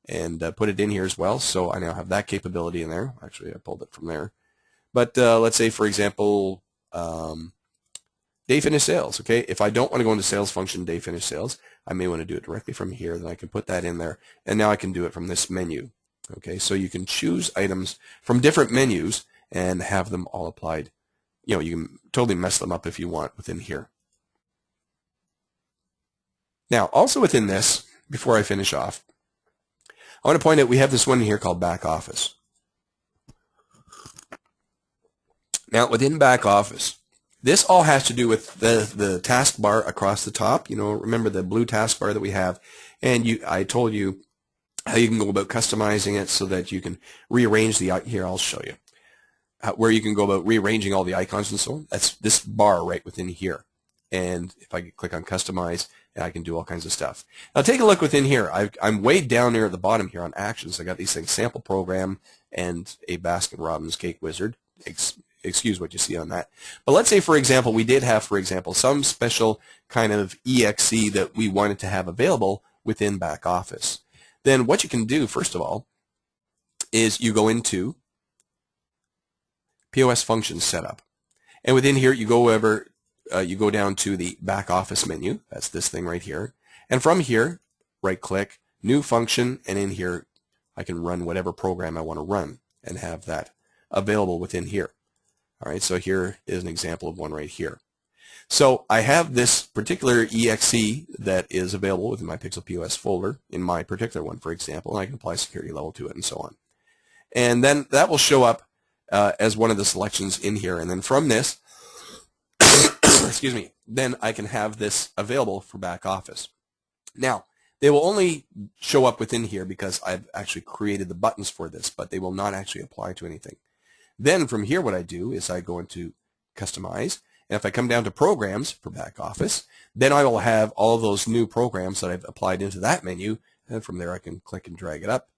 and put it in here as well. So I now have that capability in there. Actually, I pulled it from there. But let's say, for example, day finish sales. Okay, if I don't want to go into sales function day finish sales, I may want to do it directly from here. Then I can put that in there, and now I can do it from this menu. Okay, so you can choose items from different menus and have them all applied. You know, you can totally mess them up if you want within here. Now, also within this, before I finish off, I want to point out we have this one here called Back Office. Now, within Back Office, this all has to do with the taskbar across the top. You know, remember the blue taskbar that we have, and I told you how you can go about customizing it so that you can rearrange the, here I'll show you, where you can go about rearranging all the icons and so on. That's this bar right within here. And if I click on Customize, I can do all kinds of stuff. Now take a look within here. I'm way down there at the bottom here on Actions. I got these things, Sample Program and a Baskin-Robbins Cake Wizard. Excuse what you see on that. But let's say, for example, we did have, for example, some special kind of EXE that we wanted to have available within Back Office. Then what you can do, first of all, is you go into POS Function Setup. And within here, you go down to the Back Office menu. That's this thing right here. And from here, right-click, New Function, and in here, I can run whatever program I want to run and have that available within here. All right, so here is an example of one right here. So I have this particular EXE that is available within my Pixel POS folder in my particular one, for example, and I can apply security level to it and so on. And then that will show up as one of the selections in here. And then from this, excuse me, then I can have this available for Back Office. Now, they will only show up within here because I've actually created the buttons for this, but they will not actually apply to anything. Then from here, what I do is I go into Customize, and if I come down to Programs for Back Office, then I will have all those new programs that I've applied into that menu, and from there I can click and drag it up,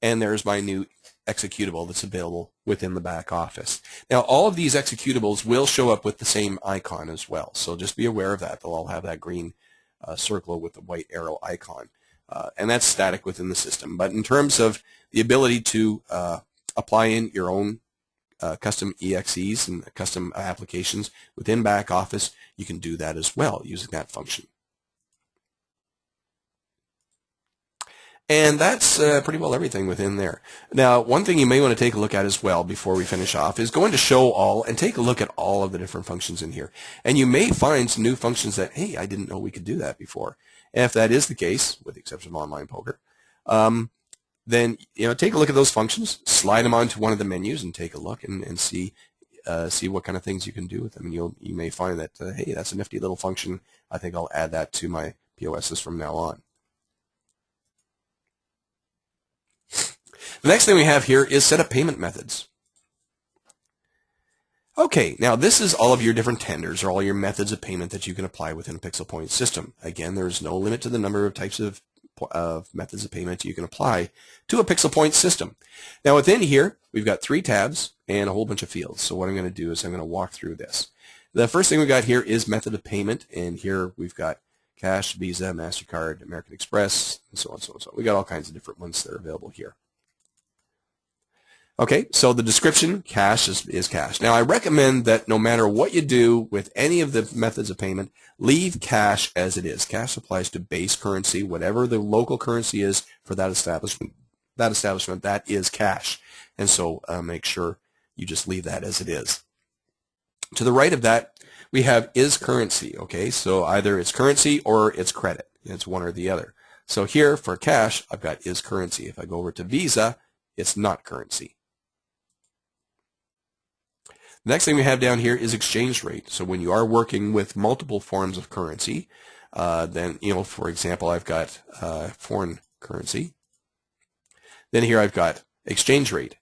and there's my new executable that's available within the Back Office. Now, all of these executables will show up with the same icon as well, so just be aware of that. They'll all have that green circle with the white arrow icon, and that's static within the system. But in terms of the ability to apply in your own custom EXEs and custom applications within Back Office, you can do that as well using that function. And that's pretty well everything within there. Now, one thing you may want to take a look at as well before we finish off is go into Show All and take a look at all of the different functions in here. And you may find some new functions that, hey, I didn't know we could do that before. And if that is the case, with the exception of online poker, then take a look at those functions, slide them onto one of the menus, and take a look and see what kind of things you can do with them. And you may find that hey, that's a nifty little function. I think I'll add that to my POSs from now on. The next thing we have here is set up payment methods. Okay, now this is all of your different tenders or all your methods of payment that you can apply within a PixelPoint system. Again, there's no limit to the number of types of methods of payment you can apply to a PixelPoint system. Now within here, we've got 3 tabs and a whole bunch of fields. So what I'm going to do is I'm going to walk through this. The first thing we got here is method of payment, and here we've got Cash, Visa, MasterCard, American Express, and so on, so on, so on. We got all kinds of different ones that are available here. Okay, so the description, cash is cash. Now I recommend that no matter what you do with any of the methods of payment, leave cash as it is. Cash applies to base currency, whatever the local currency is for that establishment. That is cash. And so make sure you just leave that as it is. To the right of that, we have is currency. Okay, so either it's currency or it's credit. It's one or the other. So here for cash, I've got is currency. If I go over to Visa, it's not currency. The next thing we have down here is exchange rate. So when you are working with multiple forms of currency, then, for example, I've got foreign currency. Then here I've got exchange rate.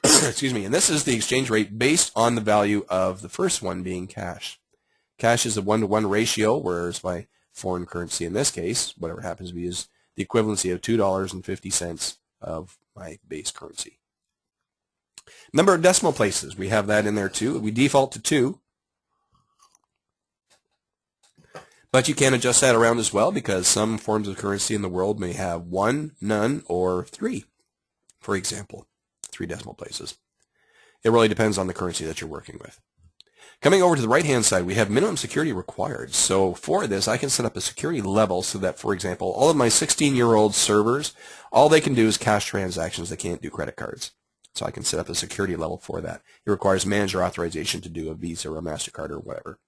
Excuse me. And this is the exchange rate based on the value of the first one being cash. Cash is a 1-to-1 ratio, whereas my foreign currency in this case, whatever happens to be, is the equivalency of $2.50 of my base currency. Number of decimal places, we have that in there too. We default to 2. But you can adjust that around as well, because some forms of currency in the world may have 1, none, or 3, for example, 3 decimal places. It really depends on the currency that you're working with. Coming over to the right-hand side, we have minimum security required. So for this, I can set up a security level so that, for example, all of my 16-year-old servers, all they can do is cash transactions. They can't do credit cards. So I can set up a security level for that. It requires manager authorization to do a Visa or a MasterCard or whatever.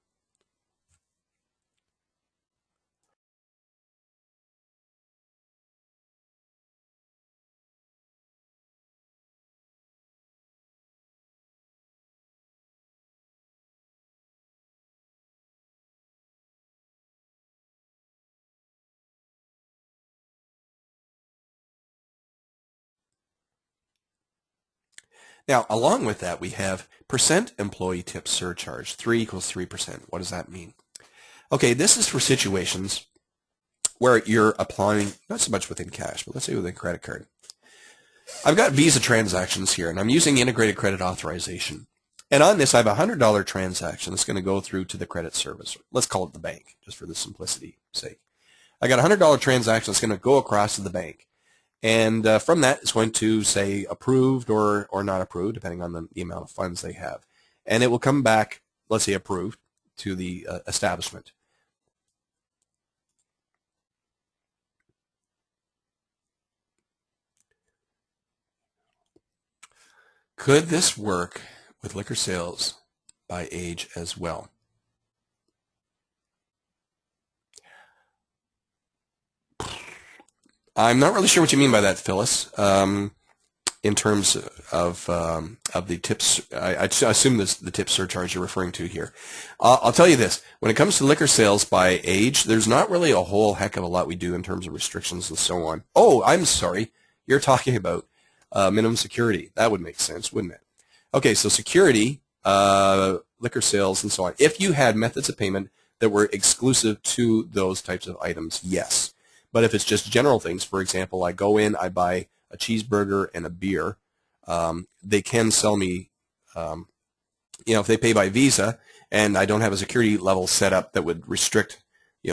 Now, along with that, we have percent employee tip surcharge. 3 equals 3%. What does that mean? Okay, this is for situations where you're applying, not so much within cash, but let's say within credit card. I've got Visa transactions here, and I'm using integrated credit authorization. And on this, I have a $100 transaction that's going to go through to the credit service. Let's call it the bank, just for the simplicity's sake. I got a $100 transaction that's going to go across to the bank. And from that, it's going to say approved or not approved, depending on the amount of funds they have. And it will come back, let's say approved, to the establishment. Could this work with liquor sales by age as well? I'm not really sure what you mean by that, Phyllis. In terms of the tips, I assume this the tip surcharge you're referring to here. I'll tell you this: when it comes to liquor sales by age, there's not really a whole heck of a lot we do in terms of restrictions and so on. Oh, I'm sorry, you're talking about minimum security. That would make sense, wouldn't it? Okay, so security, liquor sales, and so on. If you had methods of payment that were exclusive to those types of items, yes. But if it's just general things, for example, I go in, I buy a cheeseburger and a beer, they can sell me, if they pay by Visa and I don't have a security level set up that would restrict,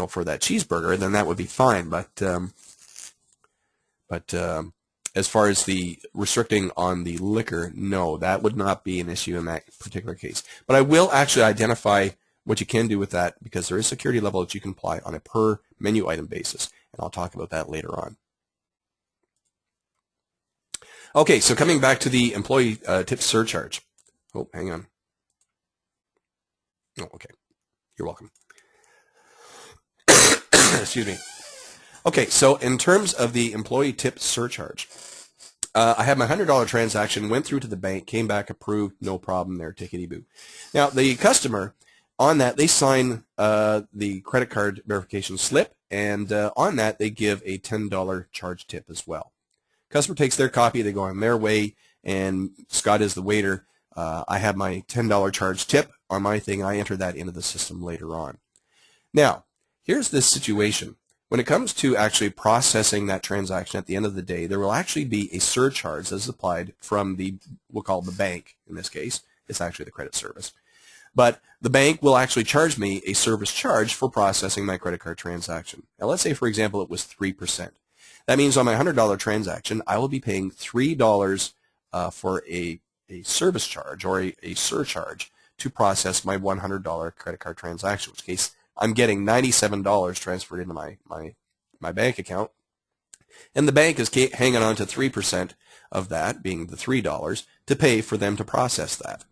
for that cheeseburger, then that would be fine. But as far as the restricting on the liquor, no, that would not be an issue in that particular case. But I will actually identify what you can do with that, because there is security level that you can apply on a per menu item basis. And I'll talk about that later on. Okay, so coming back to the employee tip surcharge. Oh, hang on. Oh, okay. You're welcome. Excuse me. Okay, so in terms of the employee tip surcharge, I had my $100 transaction, went through to the bank, came back approved, no problem there, tickety-boo. Now, the customer, on that, they sign the credit card verification slip, and on that, they give a $10 charge tip as well. Customer takes their copy, they go on their way, and Scott is the waiter. I have my $10 charge tip on my thing. I enter that into the system later on. Now, here's this situation. When it comes to actually processing that transaction at the end of the day, there will actually be a surcharge that's applied from we'll call it the bank in this case. It's actually the credit service. But the bank will actually charge me a service charge for processing my credit card transaction. Now, let's say, for example, it was 3%. That means on my $100 transaction, I will be paying $3 for a service charge or a surcharge to process my $100 credit card transaction, in which case I'm getting $97 transferred into my bank account. And the bank is hanging on to 3% of that, being the $3, to pay for them to process that,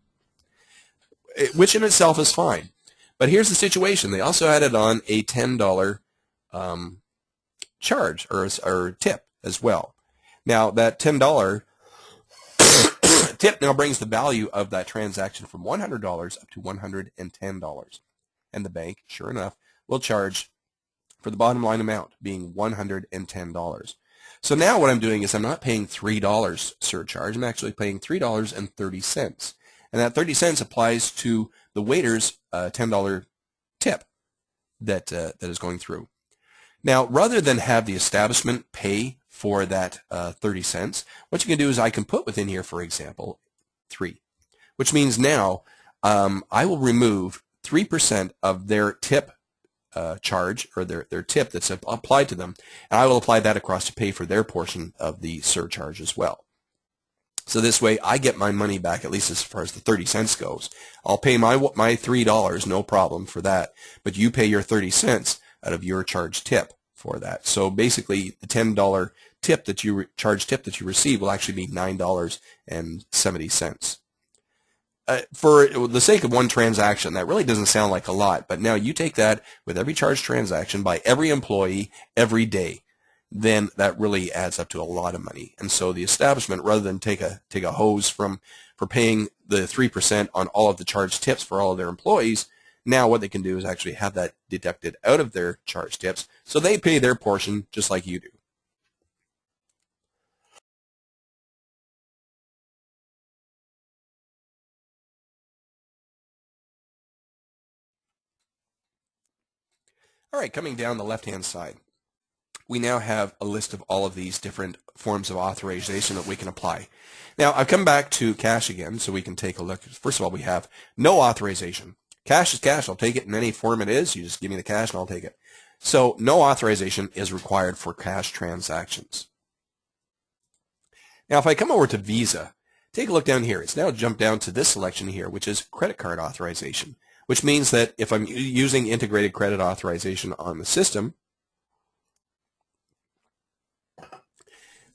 which in itself is fine. But here's the situation. They also added on a $10 charge or tip as well. Now that $10 tip now brings the value of that transaction from $100 up to $110. And the bank, sure enough, will charge for the bottom line amount being $110. So now what I'm doing is I'm not paying $3 surcharge. I'm actually paying $3.30. And that 30 cents applies to the waiter's $10 tip that is going through. Now, rather than have the establishment pay for that 30 cents, what you can do is I can put within here, for example, 3, which means now I will remove 3% of their tip charge, or their tip that's applied to them, and I will apply that across to pay for their portion of the surcharge as well. So this way I get my money back, at least as far as the 30 cents goes. I'll pay my $3, no problem for that, but you pay your 30 cents out of your charge tip for that. So basically the $10 tip that you receive will actually be $9.70. For the sake of one transaction, that really doesn't sound like a lot, but now you take that with every charge transaction by every employee every day, then that really adds up to a lot of money. And so the establishment, rather than take a hose for paying the 3% on all of the charge tips for all of their employees, now what they can do is actually have that deducted out of their charge tips, so they pay their portion just like you do. All right, coming down the left-hand side, we now have a list of all of these different forms of authorization that we can apply. Now, I've come back to cash again, so we can take a look. First of all, we have no authorization. Cash is cash. I'll take it in any form it is. You just give me the cash and I'll take it. So no authorization is required for cash transactions. Now, if I come over to Visa, take a look down here. It's now jumped down to this selection here, which is credit card authorization, which means that if I'm using integrated credit authorization on the system,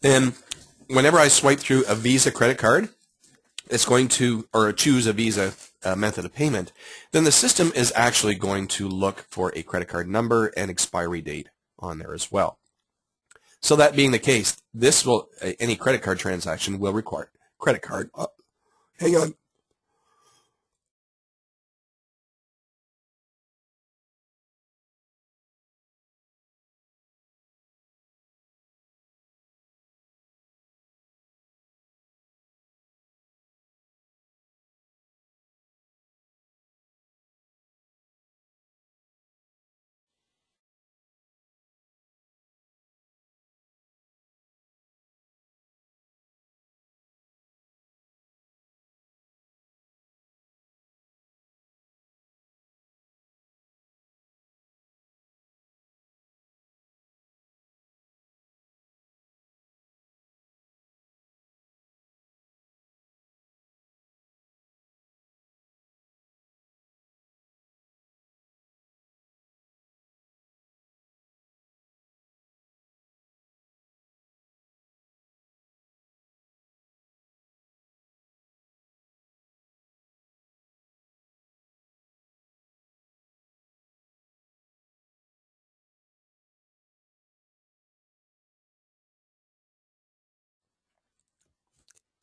then whenever I swipe through a Visa credit card, it's going to, or choose a Visa method of payment, then the system is actually going to look for a credit card number and expiry date on there as well. So that being the case, this will, any credit card transaction will require credit card. Hang on.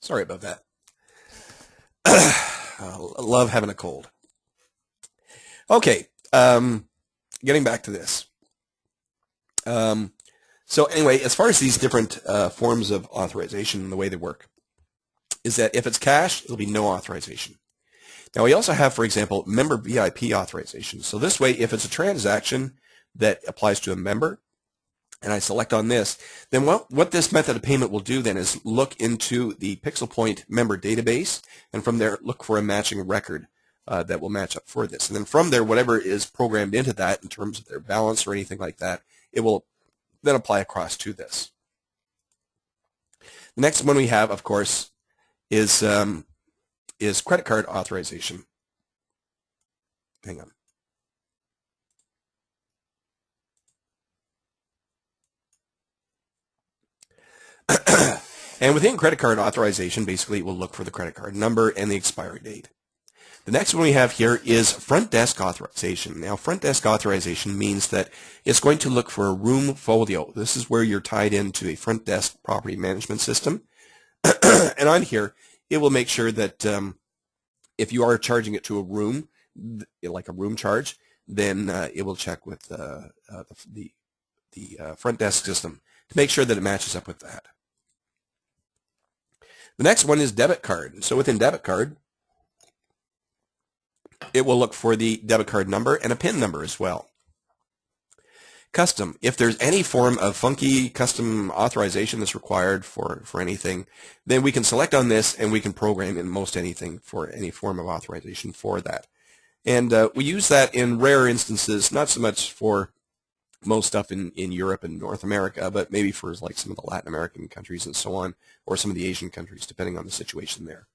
Sorry about that. I love having a cold. Okay, getting back to this. So anyway, as far as these different forms of authorization and the way they work, is that if it's cash, it'll be no authorization. Now we also have, for example, member VIP authorization. So this way, if it's a transaction that applies to a member, and I select on this, then what this method of payment will do then is look into the PixelPoint member database, and from there look for a matching record that will match up for this. And then from there, whatever is programmed into that in terms of their balance or anything like that, it will then apply across to this. The next one we have, of course, is credit card authorization. Hang on. And within credit card authorization, basically it will look for the credit card number and the expiry date. The next one we have here is front desk authorization. Now, front desk authorization means that it's going to look for a room folio. This is where you're tied into a front desk property management system. And on here, it will make sure that if you are charging it to a room, like a room charge, then it will check with the front desk system to make sure that it matches up with that. The next one is debit card. So within debit card, it will look for the debit card number and a PIN number as well. Custom. If there's any form of funky custom authorization that's required for anything, then we can select on this and we can program in most anything for any form of authorization for that. And we use that in rare instances, not so much for most stuff in Europe and North America, but maybe for like some of the Latin American countries and so on, or some of the Asian countries, depending on the situation there.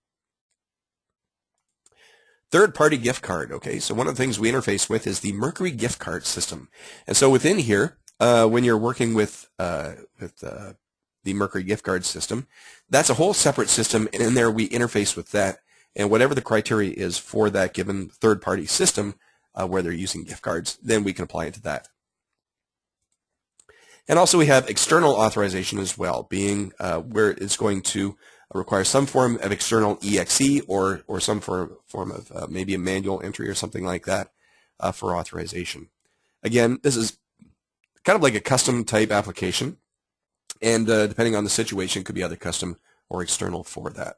Third-party gift card. Okay, so one of the things we interface with is the Mercury gift card system. And so within here, when you're working with the Mercury gift card system, that's a whole separate system, and in there we interface with that. And whatever the criteria is for that given third-party system where they're using gift cards, then we can apply it to that. And also we have external authorization as well, being where it's going to require some form of external EXE or some form of maybe a manual entry or something like that for authorization. Again, this is kind of like a custom type application, and depending on the situation, it could be either custom or external for that.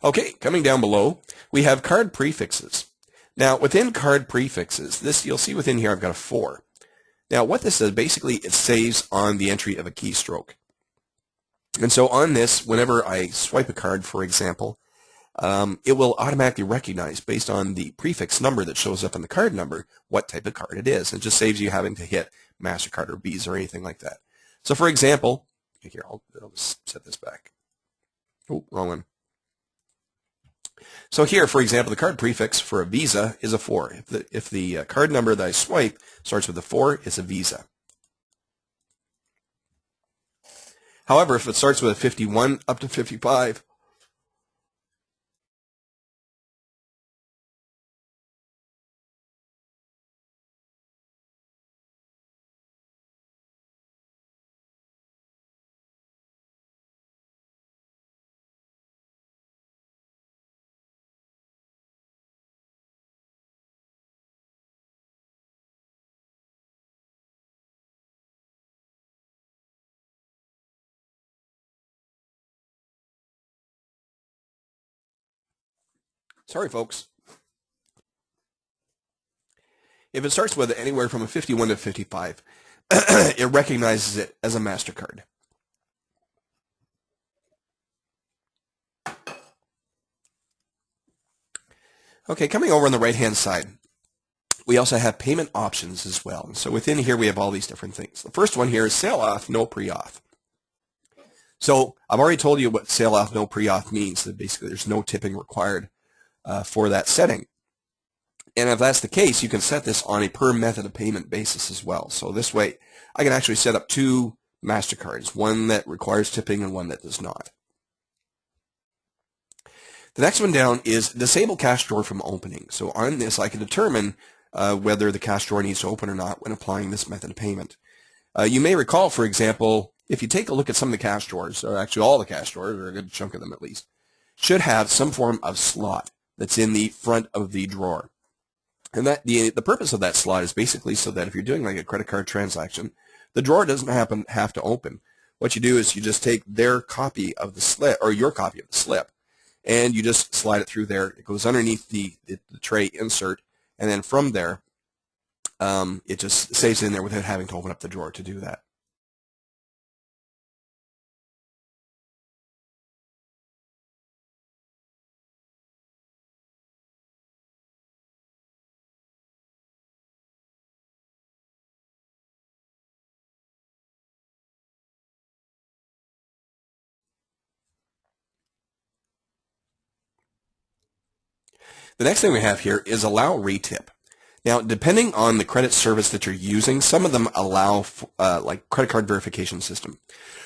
Okay, coming down below, we have card prefixes. Now, within card prefixes, this you'll see within here I've got a 4. Now, what this does, basically, it saves on the entry of a keystroke. And so on this, whenever I swipe a card, for example, it will automatically recognize, based on the prefix number that shows up in the card number, what type of card it is. It just saves you having to hit MasterCard or Visa or anything like that. So, for example, here, I'll just set this back. Oh, wrong one. So here, for example, the card prefix for a Visa is a 4. If the card number that I swipe starts with a 4, it's a Visa. However, if it starts with a 51 up to 55, sorry folks, if it starts with anywhere from a 51 to 55, it recognizes it as a MasterCard. Okay, coming over on the right-hand side, we also have payment options as well. So within here, we have all these different things. The first one here is sale off, no pre-auth. So I've already told you what sale off, no pre-auth means, that basically there's no tipping required for that setting. And if that's the case, you can set this on a per method of payment basis as well. So this way, I can actually set up 2 MasterCards, one that requires tipping and one that does not. The next one down is disable cash drawer from opening. So on this, I can determine whether the cash drawer needs to open or not when applying this method of payment. You may recall, for example, if you take a look at some of the cash drawers, or actually all the cash drawers, or a good chunk of them at least, should have some form of slot that's in the front of the drawer. And that the purpose of that slot is basically so that if you're doing like a credit card transaction, the drawer doesn't have to open. What you do is you just take their copy of the slip, or your copy of the slip, and you just slide it through there. It goes underneath the tray insert, and then from there, it just saves in there without having to open up the drawer to do that. The next thing we have here is allow retip. Now, depending on the credit service that you're using, some of them allow, like credit card verification system.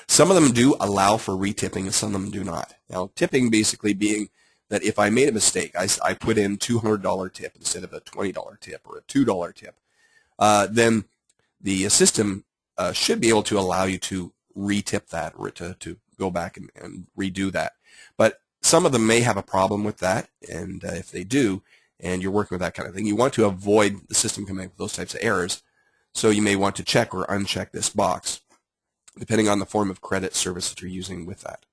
Some of them do allow for retipping and some of them do not. Now, tipping basically being that if I made a mistake, I put in $200 tip instead of a $20 tip or a $2 tip, then the system should be able to allow you to retip that or to go back and redo that. But some of them may have a problem with that, and if they do, and you're working with that kind of thing, you want to avoid the system coming up with those types of errors. So you may want to check or uncheck this box, depending on the form of credit service that you're using with that.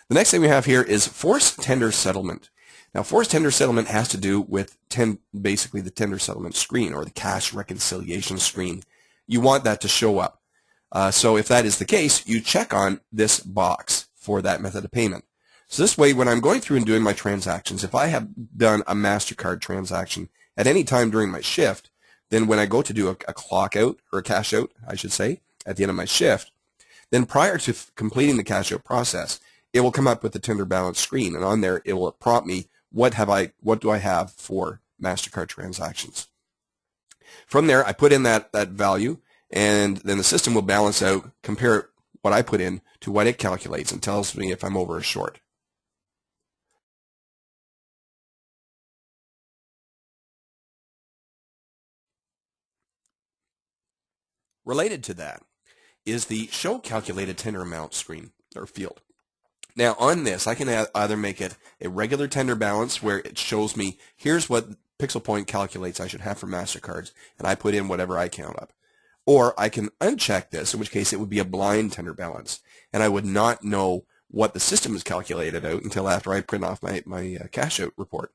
The next thing we have here is forced tender settlement. Now, forced tender settlement has to do with basically the tender settlement screen or the cash reconciliation screen. You want that to show up. So if that is the case, you check on this box for that method of payment. So this way, when I'm going through and doing my transactions, if I have done a MasterCard transaction at any time during my shift, then when I go to do a clock out, or a cash out, I should say, at the end of my shift, then prior to completing the cash out process, it will come up with the tender balance screen, and on there it will prompt me, what do I have for MasterCard transactions. From there, I put in that value, and then the system will balance out, compare what I put in to what it calculates, and tells me if I'm over or short. Related to that is the show calculated tender amount screen or field. Now on this, I can either make it a regular tender balance where it shows me here's what PixelPoint calculates I should have for MasterCards, and I put in whatever I count up. Or I can uncheck this, in which case it would be a blind tender balance, and I would not know what the system has calculated out until after I print off my cash out report.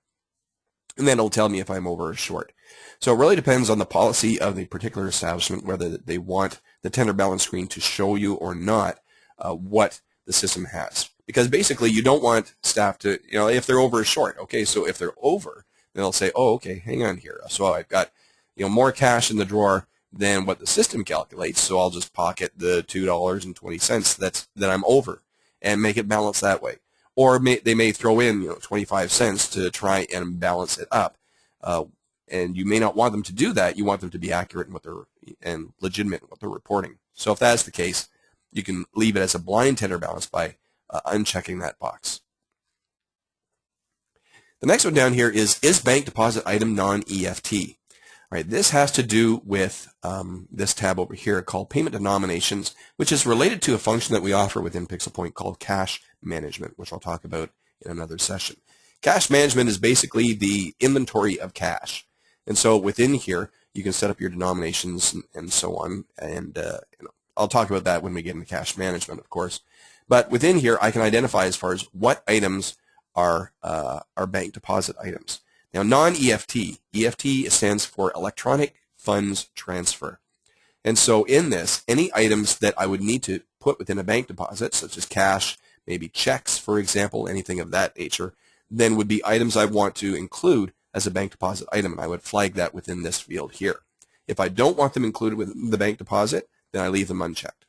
And then it'll tell me if I'm over or short. So it really depends on the policy of the particular establishment, whether they want the tender balance screen to show you or not what the system has. Because basically you don't want staff to, if they're over or short. Okay, so if they're over, then they'll say, oh, okay, hang on here. So I've got more cash in the drawer than what the system calculates, so I'll just pocket the $2.20 that I'm over and make it balance that way. Or they may throw in 25 cents to try and balance it up. And you may not want them to do that. You want them to be accurate in what and legitimate in what they're reporting. So if that's the case, you can leave it as a blind tender balance by unchecking that box. The next one down here is bank deposit item non-EFT? All right, this has to do with this tab over here called Payment Denominations, which is related to a function that we offer within PixelPoint called Cash Management, which I'll talk about in another session. Cash Management is basically the inventory of cash. And so within here, you can set up your denominations and so on. And I'll talk about that when we get into Cash Management, of course. But within here, I can identify as far as what items are bank deposit items. Now, non-EFT, EFT stands for Electronic Funds Transfer. And so in this, any items that I would need to put within a bank deposit, such as cash, maybe checks, for example, anything of that nature, then would be items I want to include as a bank deposit item, and I would flag that within this field here. If I don't want them included with the bank deposit, then I leave them unchecked.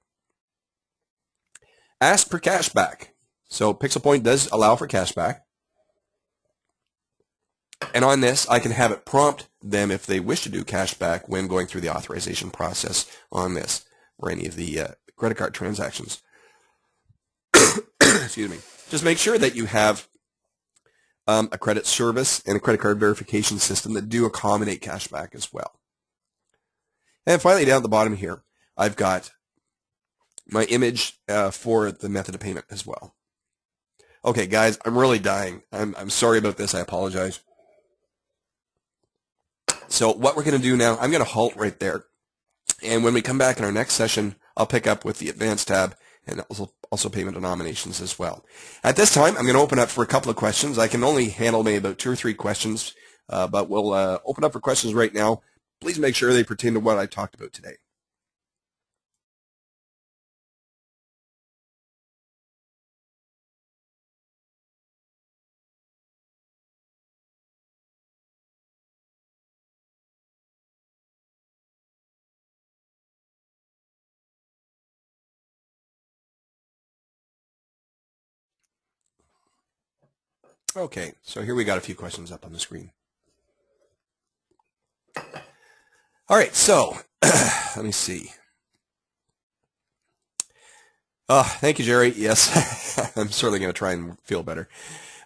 Ask for cashback. So PixelPoint does allow for cashback. And on this, I can have it prompt them if they wish to do cashback when going through the authorization process on this or any of the credit card transactions. Excuse me. Just make sure that you have a credit service and a credit card verification system that do accommodate cashback as well. And finally, down at the bottom here, I've got my image for the method of payment as well. Okay, guys, I'm really dying. I'm sorry about this. I apologize. So what we're going to do now, I'm going to halt right there. And when we come back in our next session, I'll pick up with the Advanced tab and also payment denominations as well. At this time, I'm going to open up for a couple of questions. I can only handle maybe about 2 or 3 questions, but we'll open up for questions right now. Please make sure they pertain to what I talked about today. Okay, so here we got a few questions up on the screen. All right, so let me see. Oh, thank you, Jerry. Yes, I'm certainly going to try and feel better.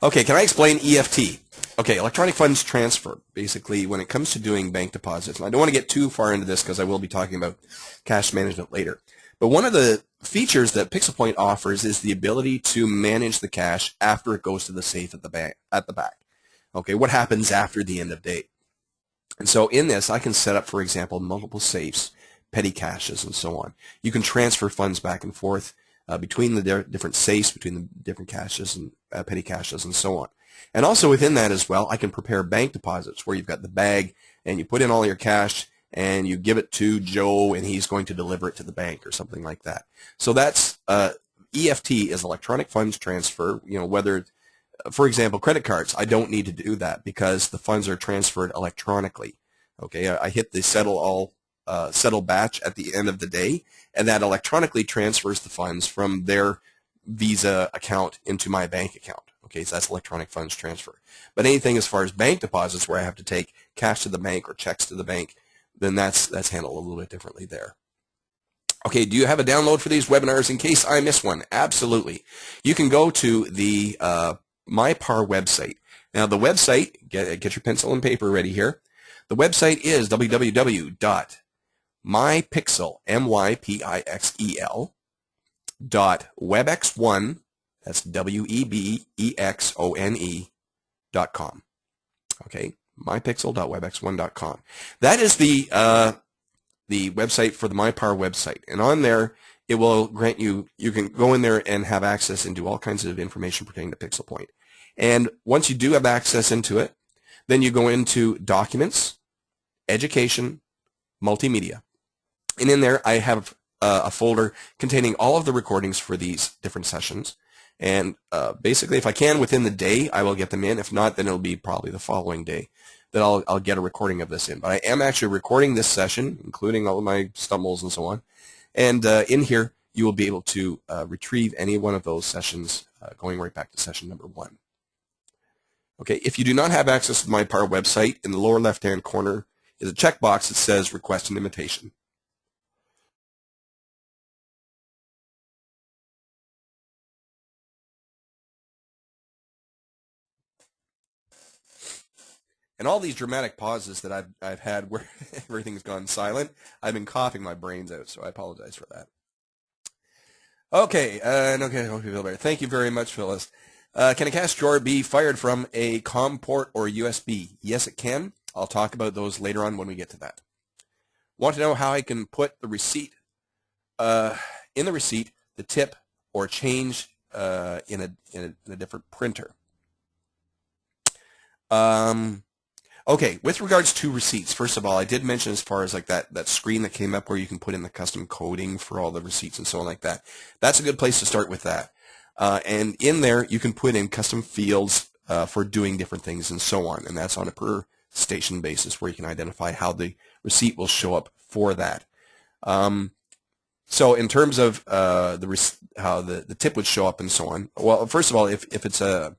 Okay, can I explain EFT? Okay, electronic funds transfer. Basically, when it comes to doing bank deposits, and I don't want to get too far into this because I will be talking about cash management later. But one of the features that PixelPoint offers is the ability to manage the cash after it goes to the safe at the bank, at the back. Okay, what happens after the end of day? And so in this, I can set up, for example, multiple safes, petty caches, and so on. You can transfer funds back and forth between the different safes, between the different caches and petty caches, and so on. And also within that as well, I can prepare bank deposits where you've got the bag and you put in all your cash and you give it to Joe and he's going to deliver it to the bank or something like that. So that's EFT is electronic funds transfer. You know, whether, for example, credit cards, I don't need to do that because the funds are transferred electronically. Okay, I hit the settle batch at the end of the day, and that electronically transfers the funds from their Visa account into my bank account. Okay, so that's electronic funds transfer. But anything as far as bank deposits where I have to take cash to the bank or checks to the bank, then that's handled a little bit differently there. Okay, do you have a download for these webinars in case I miss one? Absolutely. You can go to the MyPAR website. Now the website, get your pencil and paper ready here. The website is www.mypixel, mypixel.webex1, that's webexone.com. Okay, mypixel.webex1.com. That is the website for the MyPAR website, and on there it will grant you can go in there and have access and do all kinds of information pertaining to PixelPoint. And once you do have access into it, then you go into Documents, Education, Multimedia. And in there I have a folder containing all of the recordings for these different sessions. And basically, if I can within the day, I will get them in. If not, then it'll be probably the following day that I'll get a recording of this in. But I am actually recording this session, including all of my stumbles and so on. And in here, you will be able to retrieve any one of those sessions going right back to session number 1. Okay, if you do not have access to the MyPAR website, in the lower left-hand corner is a checkbox that says Request an Invitation. And all these dramatic pauses that I've had where everything's gone silent, I've been coughing my brains out, so I apologize for that. Okay, okay, I hope you feel better. Thank you very much, Phyllis. Can a cache drawer be fired from a COM port or USB? Yes, it can. I'll talk about those later on when we get to that. Want to know how I can put the receipt, in the receipt, the tip, or change in a different printer? Okay, with regards to receipts, first of all, I did mention as far as like that screen that came up where you can put in the custom coding for all the receipts and so on like that. That's a good place to start with that. And in there, you can put in custom fields for doing different things and so on. And that's on a per station basis where you can identify how the receipt will show up for that. So in terms of how the tip would show up and so on, well, first of all, if it's a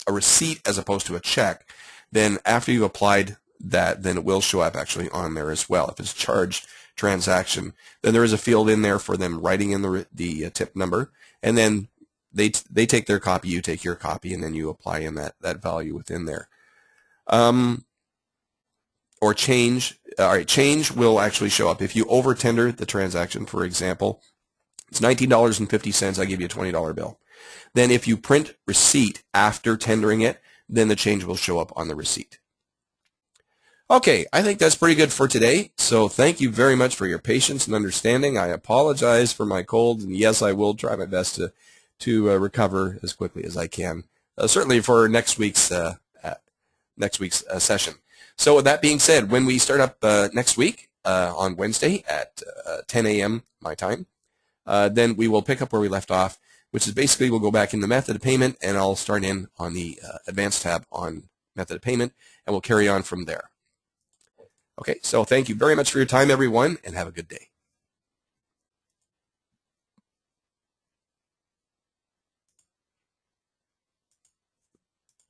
receipt as opposed to a check, then after you've applied that, then it will show up actually on there as well. If it's charged transaction, then there is a field in there for them writing in the tip number, and then they take their copy, you take your copy, and then you apply in that value within there. Or change. All right, change will actually show up if you over tender the transaction. For example, it's $19.50. I give you a $20 bill. Then if you print receipt after tendering it, then the change will show up on the receipt. Okay, I think that's pretty good for today. So thank you very much for your patience and understanding. I apologize for my cold, and yes, I will try my best to recover as quickly as I can. Certainly for next week's session. So with that being said, when we start up next week on Wednesday at 10 a.m. my time, then we will pick up where we left off, which is basically we'll go back in the method of payment, and I'll start in on the advanced tab on method of payment, and we'll carry on from there. Okay, so thank you very much for your time, everyone, and have a good day.